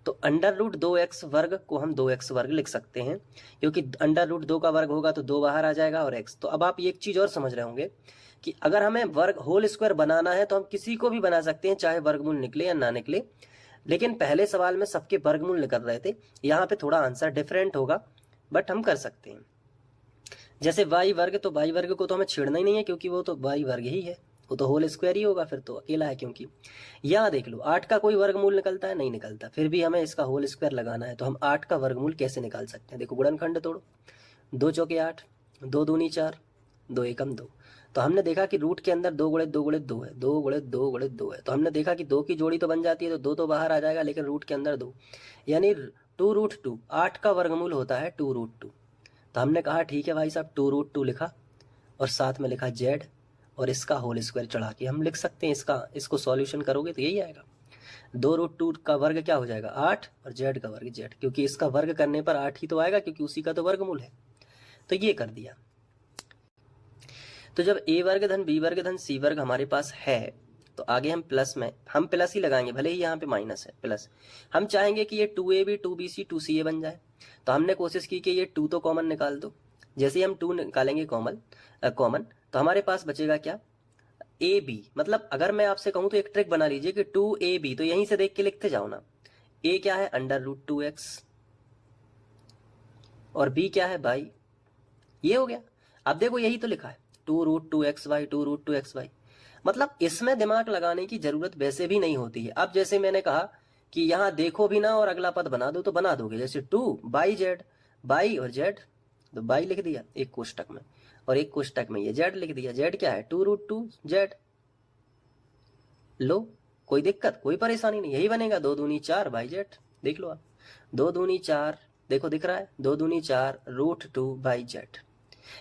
तो अंडर रूट 2x वर्ग को हम 2x वर्ग लिख सकते हैं, क्योंकि अंडर रूट 2 का वर्ग होगा तो 2 बाहर आ जाएगा और x। तो अब आप एक चीज़ और समझ रहे होंगे कि अगर हमें वर्ग होल स्क्वायर बनाना है तो हम किसी को भी बना सकते हैं, चाहे वर्गमूल निकले या ना निकले। लेकिन पहले सवाल में सबके वर्गमूल निकल रहे थे, यहाँ पे थोड़ा आंसर डिफरेंट होगा, बट हम कर सकते हैं। जैसे y वर्ग, तो y वर्ग को तो हमें छेड़ना ही नहीं है क्योंकि वो तो y वर्ग ही है, वो तो होल स्क्वायर ही होगा, फिर तो अकेला है। क्योंकि यहाँ देख लो 8 का कोई वर्गमूल निकलता है, नहीं निकलता, फिर भी हमें इसका होल स्क्वायर लगाना है। तो हम 8 का वर्गमूल कैसे निकाल सकते हैं? देखो गुणनखंड तोड़ो, 2 चौके 8, 2 दूनी 4, 2 एकम 2। तो हमने देखा कि रूट के अंदर 2 गुणित 2 गुणित 2 है, 2 गुणित 2 गुणित 2 है। तो हमने देखा कि 2 की जोड़ी तो बन जाती है, तो 2 तो बाहर आ जाएगा, लेकिन रूट के अंदर 2, यानी 2√2। 8 का वर्गमूल होता है 2√2। तो हमने कहा ठीक है भाई साहब, 2√2 लिखा और साथ में लिखा z, और इसका होल स्क्वायर चढ़ा के हम लिख सकते हैं इसको सॉल्यूशन करोगे तो यही आएगा। 2√2 का वर्ग क्या हो जाएगा? 8, और z का वर्ग z, क्योंकि इसका वर्ग करने पर 8 ही तो आएगा क्योंकि उसी का तो वर्गमूल है। तो ये कर दिया। तो जब a वर्ग धन b वर्ग धन c वर्ग हमारे पास है, तो आगे हम प्लस में हम प्लस ही लगाएंगे, भले ही यहाँ पे माइनस है, प्लस। हम चाहेंगे कि ये 2ab 2bc 2ca बन जाए। तो हमने कोशिश की कि ये 2 तो कॉमन निकाल दो। जैसे ही हम 2 निकालेंगे कॉमन, तो हमारे पास बचेगा क्या? ab। मतलब अगर मैं आपसे कहूं तो एक ट्रिक बना लीजिए कि 2ab, तो यहीं से देख के लिखते जाओ ना। a क्या है? √2x, और b क्या है? बाई। ये हो गया। अब देखो यही तो लिखा है 2√2xy 2√2xy। मतलब इसमें दिमाग लगाने की जरूरत वैसे भी नहीं होती है। अब जैसे मैंने कहा कि यहाँ देखो भी ना और अगला पद बना दो, तो बना दोगे। जैसे 2 बाई जेड, बाई और जेड, तो बाई लिख दिया एक कोष्टक में, और एक कोष्टक में ये जेड लिख दिया। जेड क्या है? 2√2 जेड। लो, कोई दिक्कत, कोई परेशानी नहीं, यही बनेगा। 2 दूनी 4 बाई जेड। देख लो आप, 2 दूनी 4, देखो दिख रहा है, 2 दूनी 4 √2 बाई जेड।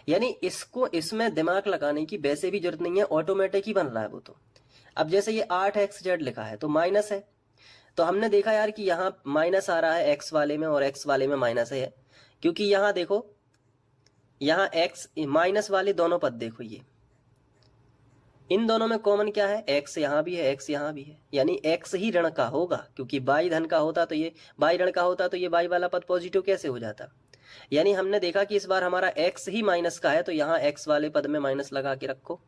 यानी इसको इसमें दिमाग लगाने की वैसे भी जरूरत नहीं है, ऑटोमेटिक ही बन रहा है वो तो। अब जैसे ये 8xz लिखा है तो माइनस है, तो हमने देखा यार कि यहाँ माइनस आ रहा है x वाले में और x वाले में माइनस है, क्योंकि यहाँ देखो, यहाँ x माइनस वाले दोनों पद देखो, ये इन दोनों में कॉमन क्या है? x यहाँ भी है, x यहाँ भी है, यानी x ही ऋण का होगा, क्योंकि बाई धन का होता तो ये बाई ऋण का होता, तो ये बाई वाला पद पॉजिटिव कैसे हो जाता? यानी हमने देखा कि इस बार हमारा x ही माइनस का है, तो यहाँ x वाले पद में माइनस लगा के रखो।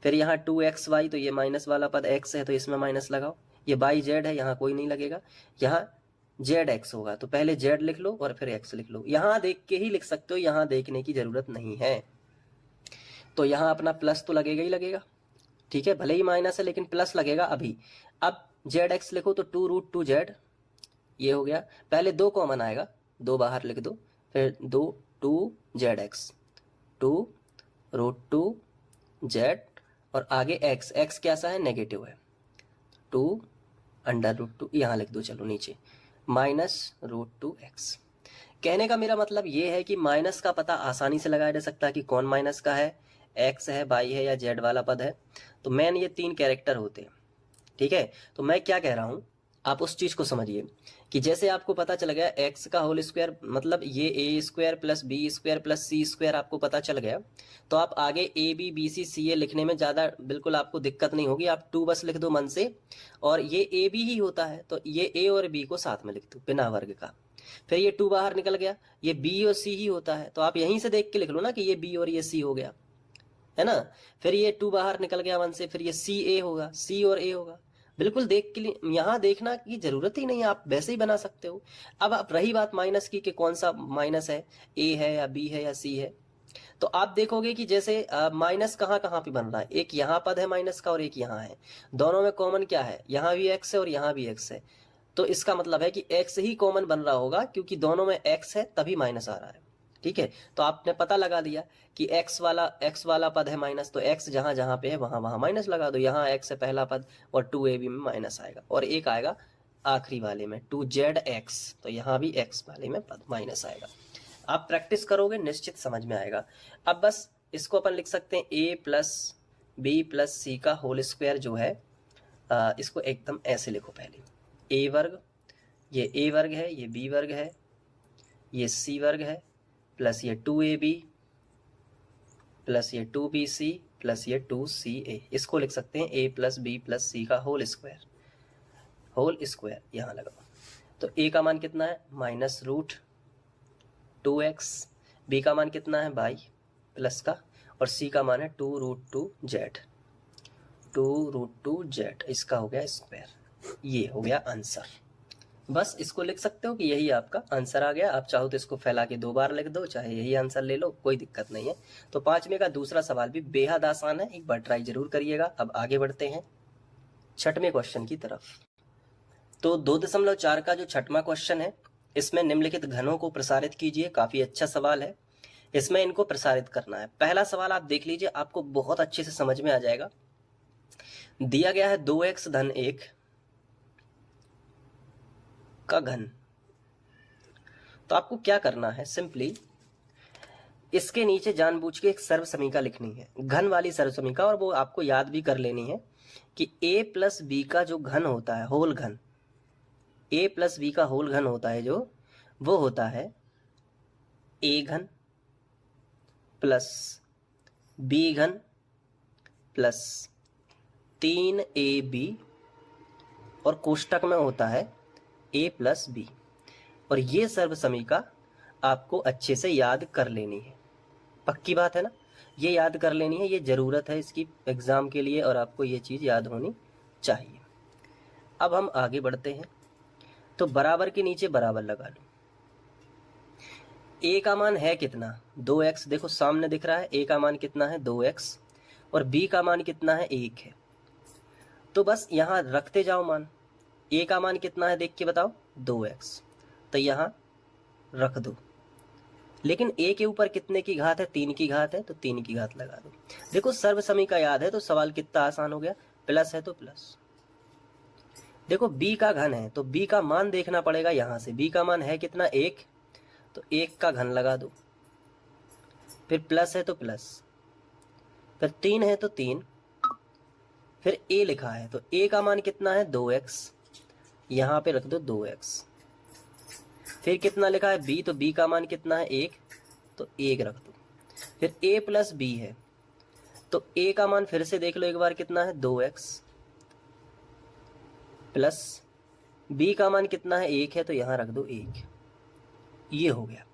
फिर यहाँ 2xy, तो ये माइनस वाला पद x है तो इसमें माइनस लगाओ। ये बाई जेड है, यहाँ कोई नहीं लगेगा, यहाँ जेड एक्स होगा, तो पहले जेड लिख लो और फिर एक्स लिख लो। यहाँ देख के ही लिख सकते हो, यहाँ देखने की जरूरत नहीं है। तो यहाँ अपना प्लस तो लगेगा ही लगेगा, ठीक है, भले ही माइनस है लेकिन प्लस लगेगा अभी। अब जेड एक्स लिखो तो 2√2 जेड, ये हो गया। पहले 2 कॉमन आएगा, 2 बाहर लिख दो, फिर 2 जेड एक्स, 2√2 जेड, और आगे एक्स, एक्स कैसा है? नेगेटिव है, 2√2, यहाँ लिख दो, चलो नीचे -√2x। कहने का मेरा मतलब ये है कि माइनस का पता आसानी से लगाया जा सकता है कि कौन माइनस का है, x है, बाई है, या z वाला पद है। तो मेन ये 3 कैरेक्टर होते हैं, ठीक है। तो मैं क्या कह रहा हूं, आप उस चीज को समझिए कि जैसे आपको पता चल गया x का होल स्क्वायर, मतलब ये a square plus b square plus c square आपको पता चल गया, तो आप आगे a b b c c a लिखने में ज़्यादा बिल्कुल आपको दिक्कत नहीं होगी। आप 2 बस लिख दो मन से, और ये a b ही होता है तो ये a और b को साथ में लिख दो बिना वर्ग का। फिर ये 2 बाहर निकल गया, ये b और c ही होता है, तो आप यहीं से देख के लिख लो ना कि ये b और ये c हो गया, है ना। फिर ये 2 बाहर निकल गया 1 से, फिर ये c a होगा, c और a होगा। बिल्कुल देख के लिए यहाँ देखना की जरूरत ही नहीं है, आप वैसे ही बना सकते हो। अब रही बात माइनस की कि कौन सा माइनस है, a है या b है या c है, तो आप देखोगे कि जैसे माइनस कहाँ कहाँ पे बन रहा है, एक यहाँ पद है माइनस का और एक यहाँ है, दोनों में कॉमन क्या है? यहाँ भी x है और यहाँ भी x है, तो इसका मतलब है कि x ही कॉमन बन रहा होगा, क्योंकि दोनों में x है तभी माइनस आ रहा है, ठीक है। तो आपने पता लगा दिया कि x वाला पद है माइनस, तो x जहां जहां पे है वहां वहां माइनस लगा दो। यहाँ x है पहला पद और 2ab में माइनस आएगा, और एक आएगा आखिरी वाले में 2zx, तो यहाँ भी x वाले में पद माइनस आएगा। आप प्रैक्टिस करोगे निश्चित समझ में आएगा। अब बस इसको अपन लिख सकते हैं a plus b plus c का होल स्क्वायर जो है इसको एकदम ऐसे लिखो पहले, ए वर्ग, ये ए वर्ग है, ये बी वर्ग है, ये सी वर्ग है, प्लस ये 2ab प्लस ये 2bc प्लस ये 2ca। इसको लिख सकते हैं a प्लस बी प्लस सी का होल स्क्वायर यहाँ लगाओ। तो a का मान कितना है -√2x, b का मान कितना है y प्लस का, और c का मान है 2√2z, इसका हो गया स्क्वायर। ये हो गया आंसर। बस इसको लिख सकते हो कि यही आपका आंसर आ गया। आप चाहो तो इसको फैला के 2 बार लिख दो, चाहे यही आंसर ले लो, कोई दिक्कत नहीं है। तो 5वें का दूसरा सवाल भी बेहद आसान है, एक बार ट्राई जरूर करिएगा। अब आगे बढ़ते हैं 6वें क्वेश्चन की तरफ। तो 2.4 का जो 6वां क्वेश्चन है, इसमें निम्नलिखित घनों को प्रसारित कीजिए। काफी अच्छा सवाल है, इसमें इनको प्रसारित करना है। पहला सवाल आप देख लीजिए, आपको बहुत अच्छे से समझ में आ जाएगा। दिया गया है 2x धन 1 का घन। तो आपको क्या करना है, सिंपली इसके नीचे जानबूझ के एक सर्व समीका लिखनी है, घन वाली सर्व समीका, और वो आपको याद भी कर लेनी है कि a प्लस बी का जो घन होता है, होल घन, a प्लस बी का होल घन होता है जो, वो होता है a घन प्लस b घन प्लस 3ab, और कोष्टक में होता है a प्लस बी। और ये सर्व समीका आपको अच्छे से याद कर लेनी है, पक्की बात है ना, ये याद कर लेनी है, ये ज़रूरत है इसकी एग्ज़ाम के लिए, और आपको ये चीज़ याद होनी चाहिए। अब हम आगे बढ़ते हैं। तो बराबर के नीचे बराबर लगा लो। a का मान है कितना 2x, देखो सामने दिख रहा है, a का मान कितना है 2x, और b का मान कितना है 1 है। तो बस यहाँ रखते जाओ मान। a का मान कितना है देख के बताओ 2x, तो यहाँ रख दो। लेकिन a के ऊपर कितने की घात है, 3 की घात है, तो 3 की घात लगा दो। देखो सर्व समीका याद है तो सवाल कितना आसान हो गया, प्लस है तो प्लस। देखो b का घन है तो b का मान देखना पड़ेगा यहाँ से, b का मान है कितना 1, तो 1 का घन लगा दो, फिर प्लस है तो प्लस, फिर 3 है तो 3, फिर a लिखा है तो a का मान कितना है 2x, यहाँ पे रख दो 2x। फिर कितना लिखा है b, तो b का मान कितना है 1, तो 1 रख दो। फिर a प्लस बी है तो a का मान फिर से देख लो एक बार कितना है 2x, प्लस b का मान कितना है 1 है, तो यहाँ रख दो 1। ये हो गया,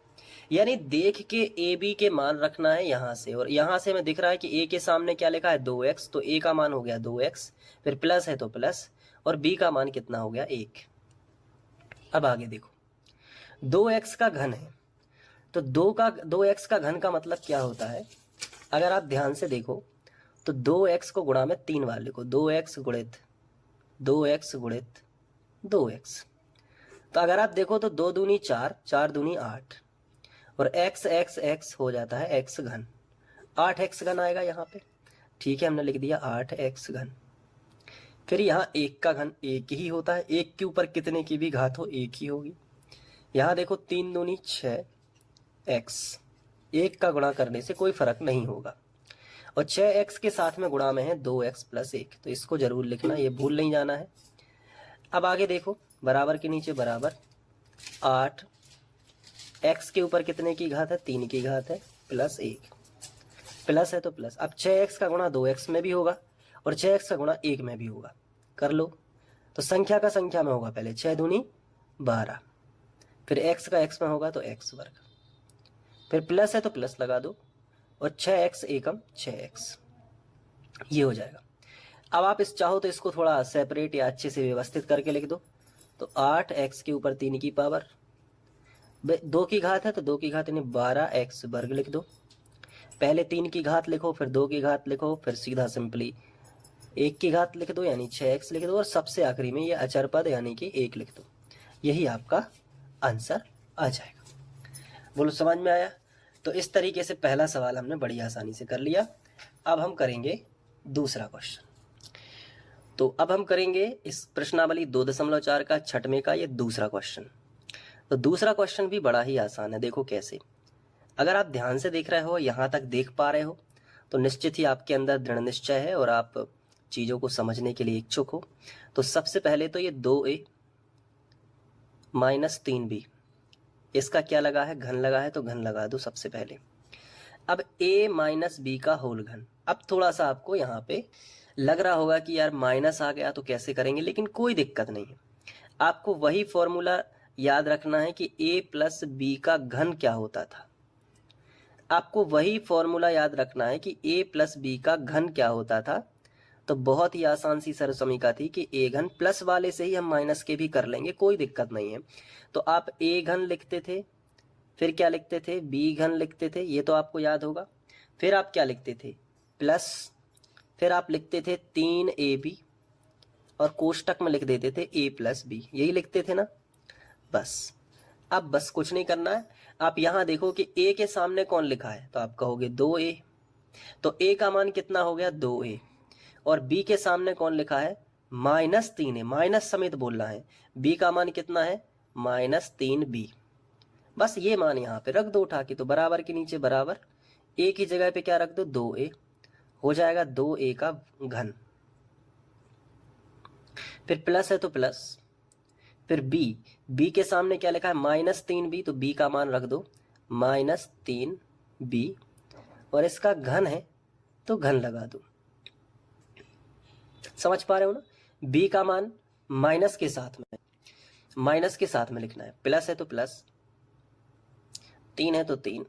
यानी देख के ए बी के मान रखना है यहाँ से, और यहाँ से हमें दिख रहा है कि a के सामने क्या लिखा है 2x, तो a का मान हो गया 2x, फिर प्लस है तो प्लस, और b का मान कितना हो गया 1। अब आगे देखो 2x का घन है, तो 2x का घन का मतलब क्या होता है, अगर आप ध्यान से देखो तो 2x को गुणा में 3 बार लिखो, 2x गुणित 2x। तो अगर आप देखो तो 2 दूनी 4, 4 दूनी 8, और x हो जाता है x घन, 8x घन आएगा यहाँ पे। ठीक है, हमने लिख दिया 8x घन। फिर यहाँ 1 का घन 1 ही होता है, 1 के ऊपर कितने की भी घात हो 1 ही होगी। यहाँ देखो 3 दूनी 6x, 1 का गुणा करने से कोई फर्क नहीं होगा, और 6x के साथ में गुणा में है 2x प्लस 1, तो इसको जरूर लिखना, ये भूल नहीं जाना है। अब आगे देखो बराबर के नीचे बराबर 8, x के ऊपर कितने की घात है 3 की घात है, प्लस 1, प्लस है तो प्लस। अब 6x का गुणा 2x में भी होगा और 6x का गुणा 1 में भी होगा, कर लो। तो संख्या का संख्या में होगा, पहले 6 दूनी 12, फिर x का x में होगा तो x वर्ग, फिर प्लस है तो प्लस लगा दो, और 6x एकम 6x, ये हो जाएगा। अब आप इस चाहो तो इसको थोड़ा सेपरेट या अच्छे से व्यवस्थित करके लिख दो। तो 8x के ऊपर 3 की पावर 2 की घात है, तो 2 की घात यानी 12x वर्ग लिख दो। पहले 3 की घात लिखो, फिर 2 की घात लिखो, फिर सीधा सिंपली 1 की घात लिख दो यानी 6x लिख दो, और सबसे आखिरी में ये अचर पद यानी कि 1 लिख दो। यही आपका आंसर आ जाएगा। बोलो समझ में आया? तो इस तरीके से पहला सवाल हमने बड़ी आसानी से कर लिया। अब हम करेंगे दूसरा क्वेश्चन। तो अब हम करेंगे इस प्रश्नावली 2.4 का 6वें का ये दूसरा क्वेश्चन। तो दूसरा क्वेश्चन भी बड़ा ही आसान है, देखो कैसे। अगर आप ध्यान से देख रहे हो, यहाँ तक देख पा रहे हो, तो निश्चित ही आपके अंदर दृढ़ निश्चय है और आप चीज़ों को समझने के लिए इच्छुक हो तो सबसे पहले तो ये 2a माइनस 3b, इसका क्या लगा है, घन लगा है, तो घन लगा दो सबसे पहले। अब a माइनस बी का होल घन। अब थोड़ा सा आपको यहाँ पे लग रहा होगा कि यार माइनस आ गया तो कैसे करेंगे, लेकिन कोई दिक्कत नहीं है। आपको वही फॉर्मूला याद रखना है कि a प्लस बी का घन क्या होता था। आपको वही फॉर्मूला याद रखना है कि a प्लस बी का घन क्या होता था। तो बहुत ही आसान सी सरसमीका थी कि a घन प्लस वाले से ही हम माइनस के भी कर लेंगे, कोई दिक्कत नहीं है। तो आप a घन लिखते थे, फिर क्या लिखते थे, b घन लिखते थे, ये तो आपको याद होगा। फिर आप क्या लिखते थे, प्लस, फिर आप लिखते थे 3ab और कोष्टक में लिख देते थे a प्लस बी, यही लिखते थे ना। बस अब बस कुछ नहीं करना है। आप यहां देखो कि a के सामने कौन लिखा है, तो आप कहोगे 2a, तो a का मान कितना हो गया 2a, और b के सामने कौन लिखा है माइनस 3a, माइनस समेत बोलना है, b का मान कितना है माइनस 3b। बस ये मान यहाँ पे रख दो उठा के, तो बराबर के नीचे बराबर, a की जगह पे क्या रख दो 2a, हो जाएगा 2a का घन। फिर प्लस है तो प्लस, फिर b के सामने क्या लिखा है माइनस 3b, तो b का मान रख दो माइनस 3b, और इसका घन है तो घन लगा दो। समझ पा रहे हो ना, b का मान माइनस के साथ में लिखना है, प्लस है तो प्लस, 3 है तो 3,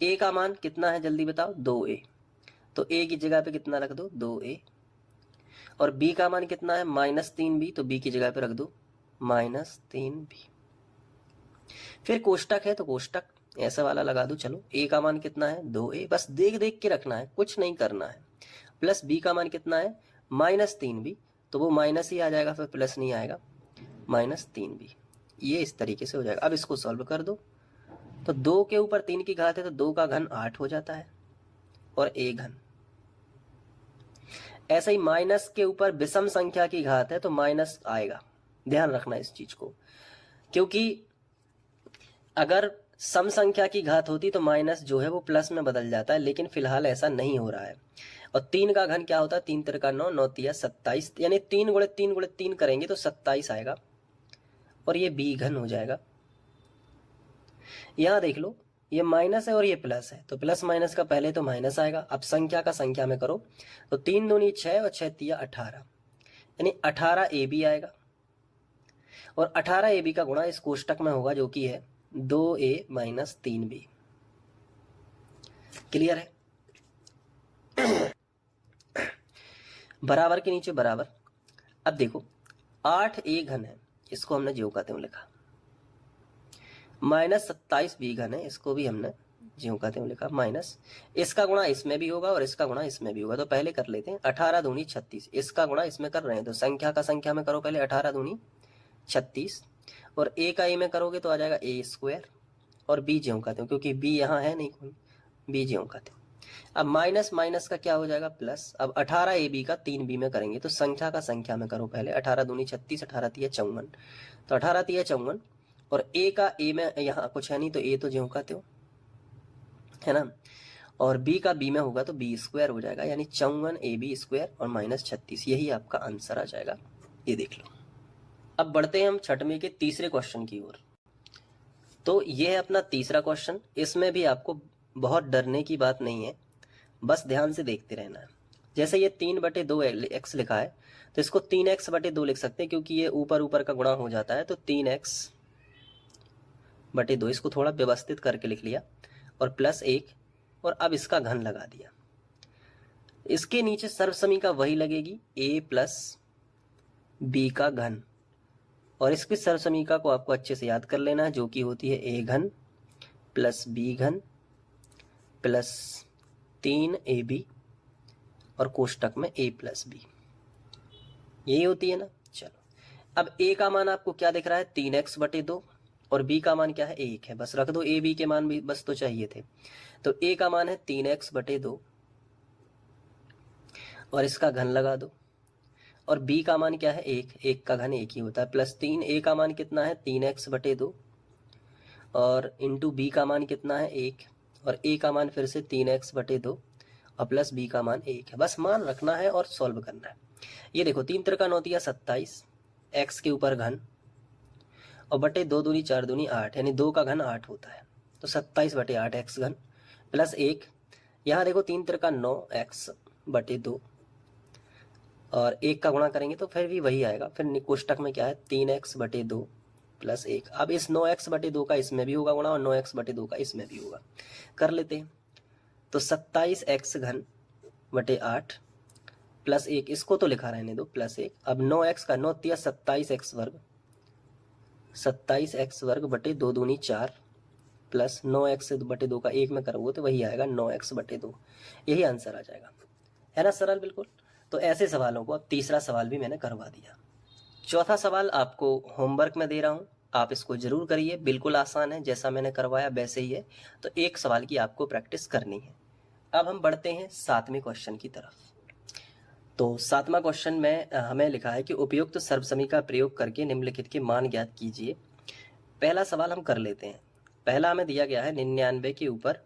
a का मान कितना है जल्दी बताओ 2a, तो a की जगह पे कितना रख दो 2a, और b का मान कितना है माइनस 3b, तो b की जगह पे रख दो माइनस 3b। फिर कोष्टक है तो कोष्टक ऐसा वाला लगा दो। चलो a का मान कितना है 2a, बस देख देख के रखना है, कुछ नहीं करना है। प्लस b का मान कितना है माइनस 3b, तो वो माइनस ही आ जाएगा, फिर प्लस नहीं आएगा, माइनस 3b। ये इस तरीके से हो जाएगा। अब इसको सॉल्व कर दो, तो 2 के ऊपर 3 की घात है तो 2 का घन 8 हो जाता है, और a घन। ऐसे ही माइनस के ऊपर विषम संख्या की घात है तो माइनस आएगा, ध्यान रखना इस चीज को, क्योंकि अगर सम संख्या की घात होती तो माइनस जो है वो प्लस में बदल जाता है, लेकिन फिलहाल ऐसा नहीं हो रहा है। और 3 का घन क्या होता है, 3 तिरका 9, 9 तिया 27, यानी 3 गुणे 3 गुणे 3 करेंगे तो 27 आएगा, और ये b घन हो जाएगा। यहां देख लो, ये माइनस है और ये प्लस है, तो प्लस माइनस का पहले तो माइनस आएगा। अब संख्या का संख्या में करो, तो 3 दूनी 6 और 6 तिया 18, यानी 18ab आएगा, और 18ab का गुणा इस कोष्टक में होगा जो कि है 2a माइनस 3b। क्लियर है? बराबर के नीचे बराबर। अब देखो 8a घन है, इसको हमने ज्यों का त्यों लिखा, माइनस 27b घन है, इसको भी हमने ज्यों का त्यों लिखा, माइनस इसका गुणा इसमें भी होगा और इसका गुणा इसमें भी होगा। तो पहले कर लेते हैं, 18 दूनी 36, इसका गुणा इसमें कर रहे हैं तो संख्या का संख्या में करो पहले, 18 दूनी 36, और a का a में करोगे तो आ जाएगा a स्क्वायर, और b ज्यों का त्यों, क्योंकि b यहाँ है नहीं कोई, b ज्यों का त्यों। अब माइनस माइनस का क्या हो जाएगा प्लस। अब 18ab का 3b में करेंगे तो संख्या का संख्या में करो पहले, 18 दूनी 36, 18 तिया 54, तो 18 तिया 54, और a का a में यहाँ कुछ है नहीं तो a तो ज्यों का त्यों है ना, और b का b में होगा तो b स्क्वायर हो जाएगा, यानी 54ab स्क्वायर और माइनस 36, यही आपका आंसर आ जाएगा। ये देख लो। अब बढ़ते हैं हम छठवें के तीसरे क्वेश्चन की ओर। तो ये है अपना तीसरा क्वेश्चन। इसमें भी आपको बहुत डरने की बात नहीं है, बस ध्यान से देखते रहना है। जैसे ये 3/2x लिखा है तो इसको 3x/2 लिख सकते हैं, क्योंकि ये ऊपर ऊपर का गुणा हो जाता है, तो 3x/2 इसको थोड़ा व्यवस्थित करके लिख लिया, और प्लस 1, और अब इसका घन लगा दिया। इसके नीचे सर्वसमीका वही लगेगी, a प्लस b का घन, और इसकी सर्वसमीका को आपको अच्छे से याद कर लेना है, जो कि होती है a घन प्लस b घन प्लस 3ab और कोष्टक में a प्लस b, यही होती है ना। चलो, अब a का मान आपको क्या दिख रहा है 3x/2, और b का मान क्या है 1 है, बस रख दो, a b के मान भी बस तो चाहिए थे। तो a का मान है 3x/2, और इसका घन लगा दो, और b का मान क्या है 1 का घन 1 ही होता है, प्लस 3, a का मान कितना है 3x/2, और इंटू b का मान कितना है 1, और a का मान फिर से 3x/2, और प्लस बी का मान 1 है। बस मान रखना है और सॉल्व करना है। ये देखो 3 त्रिका 9 तिया 27, एक्स के ऊपर घन और बटे 2 दूनी 4 दूनी 8, यानी 2 का घन 8 होता है। तो 27 बटे 8 एक्स घन प्लस 1, यहाँ देखो 3 त्रिका 9 एक्स बटे 2 और 1 का गुणा करेंगे तो फिर भी वही आएगा। फिर कोष्टक में क्या है 3x बटे 2 प्लस 1। अब इस 9x बटे 2 का इसमें भी होगा गुणा और 9x बटे 2 का इसमें भी होगा, कर लेते हैं। तो 27x घन बटे 8 प्लस 1, इसको तो लिखा रहने दो प्लस 1। अब 9x का 9 तिया 27x वर्ग, 27x वर्ग बटे 2 दूनी 4 प्लस 9x बटे 2 का 1 में करोगे तो वही आएगा 9x बटे 2। यही आंसर आ जाएगा, है ना सरल बिल्कुल। तो ऐसे सवालों को, अब तीसरा सवाल भी मैंने करवा दिया। चौथा सवाल आपको होमवर्क में दे रहा हूँ, आप इसको जरूर करिए, बिल्कुल आसान है, जैसा मैंने करवाया वैसे ही है। तो एक सवाल की आपको प्रैक्टिस करनी है। अब हम बढ़ते हैं 7वें क्वेश्चन की तरफ। तो 7वां क्वेश्चन में हमें लिखा है कि उपयुक्त सर्वसमी का प्रयोग करके निम्नलिखित के मान ज्ञात कीजिए। पहला सवाल हम कर लेते हैं। पहला हमें दिया गया है 99 के ऊपर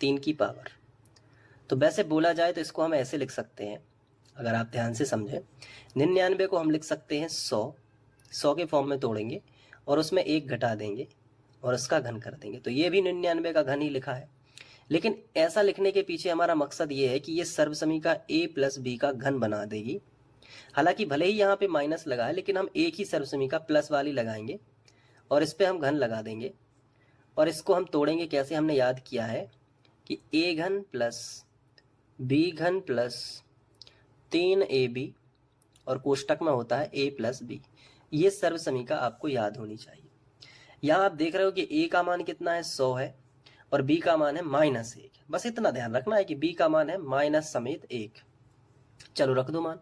3 की पावर। तो वैसे बोला जाए तो इसको हम ऐसे लिख सकते हैं, अगर आप ध्यान से समझें। 99 को हम लिख सकते हैं 100 के फॉर्म में तोड़ेंगे और उसमें 1 घटा देंगे और उसका घन कर देंगे। तो ये भी 99 का घन ही लिखा है। लेकिन ऐसा लिखने के पीछे हमारा मकसद ये है कि ये सर्वसमी का a प्लस बी का घन बना देगी। हालांकि भले ही यहाँ पे माइनस लगा है, लेकिन हम एक ही सर्वसमी का प्लस वाली लगाएंगे और इस पे हम घन लगा देंगे और इसको हम तोड़ेंगे कैसे, हमने याद किया है कि a घन प्लस b घन प्लस 3ab और कोष्टक में होता है a प्लस बी। ये सर्वसमी का आपको याद होनी चाहिए। यहाँ आप देख रहे हो कि a का मान कितना है 100 है और b का मान है -1। बस इतना ध्यान रखना है कि b का मान है माइनस समेत 1। चलो रख दो मान।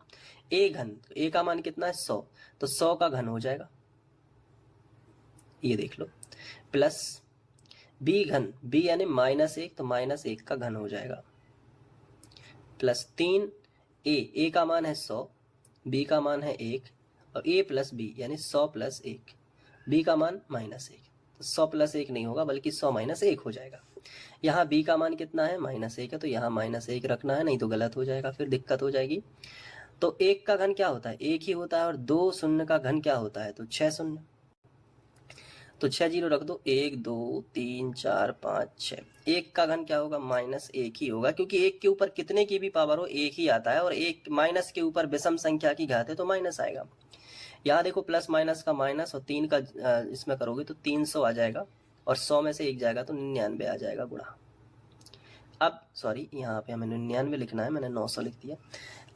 a घन, a का मान कितना है 100, तो 100 का घन हो जाएगा, ये देख लो। प्लस b घन, b यानी -1, तो -1 का घन हो जाएगा। प्लस 3a का मान है 100, b का मान है 1 और a प्लस b यानी 100 प्लस 1, b का मान -1। तो 100 प्लस 1 नहीं होगा बल्कि 100 माइनस 1 हो जाएगा। यहाँ b का मान कितना है -1 है, तो यहाँ -1 रखना है, नहीं तो गलत हो जाएगा, फिर दिक्कत हो जाएगी। तो 1 का घन क्या होता है, 1 ही होता है और 2 शून्य का घन क्या होता है, तो 6 शून्य। तो 6 जीरो रख दो, 1 2 3 4 5 6। 1 का घन क्या होगा, -1 ही होगा, क्योंकि 1 के ऊपर कितने की भी पावर हो 1 ही आता है और 1 माइनस के ऊपर विषम संख्या की घात है तो माइनस आएगा। यहाँ देखो प्लस माइनस का माइनस और 3 का इसमें करोगे तो 300 आ जाएगा और 100 में से 1 जाएगा तो 99 आ जाएगा गुणा। अब सॉरी, यहाँ पे हमें 99 लिखना है, मैंने 900 लिख दिया।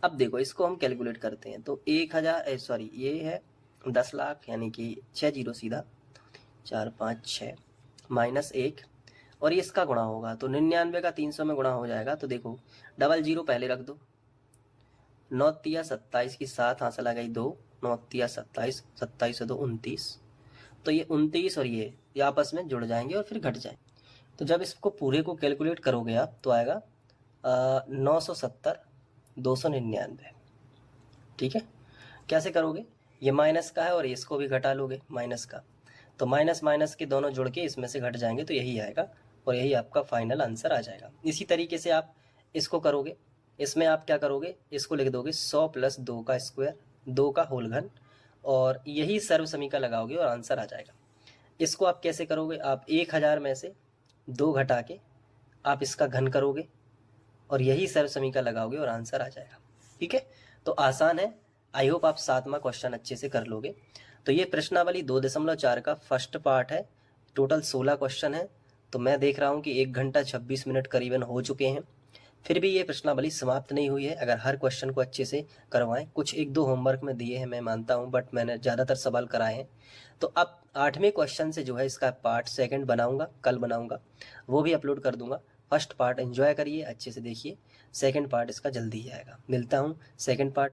अब देखो इसको हम कैलकुलेट करते हैं। तो 1000 सॉरी ये है 10 लाख, यानी कि 6 जीरो सीधा 4 5 6 -1 और ये इसका गुणा होगा तो 99 का 300 में गुणा हो जाएगा। तो देखो डबल जीरो पहले रख दो, 9 तिया 27 की 7 हाथ से लगाई 2, 9 तिया 27, 27 से 2 29। तो ये 29 और ये आपस में जुड़ जाएंगे और फिर घट जाएंगे। तो जब इसको पूरे को कैलकुलेट करोगे आप तो आएगा 970 299। ठीक है, कैसे करोगे, ये माइनस का है और इसको भी घटा लोगे माइनस का, तो माइनस माइनस के दोनों जुड़ के इसमें से घट जाएंगे तो यही आएगा और यही आपका फाइनल आंसर आ जाएगा। इसी तरीके से आप इसको करोगे, इसमें आप क्या करोगे, इसको लिख दोगे 100 प्लस 2 का स्क्वायर, 2 का होल घन और यही सर्वसमी का लगाओगे और आंसर आ जाएगा। इसको आप कैसे करोगे, आप 1000 में से 2 घटा के आप इसका घन करोगे और यही सर्वसमी का लगाओगे और आंसर आ जाएगा। ठीक है, तो आसान है। आई होप आप 7वां क्वेश्चन अच्छे से कर लोगे। तो ये प्रश्नावली 2.4 का फर्स्ट पार्ट है। टोटल 16 क्वेश्चन है। तो मैं देख रहा हूँ कि 1 घंटा 26 मिनट करीबन हो चुके हैं, फिर भी ये प्रश्नावली समाप्त नहीं हुई है। अगर हर क्वेश्चन को अच्छे से करवाएं, कुछ 1-2 होमवर्क में दिए हैं मैं मानता हूँ, बट मैंने ज़्यादातर सवाल कराए हैं। तो अब 8वें क्वेश्चन से जो है इसका पार्ट 2 बनाऊंगा, कल बनाऊंगा, वो भी अपलोड कर दूंगा। फर्स्ट पार्ट एंजॉय करिए, अच्छे से देखिए, सेकंड पार्ट इसका जल्दी ही आएगा। मिलता हूँ सेकंड पार्ट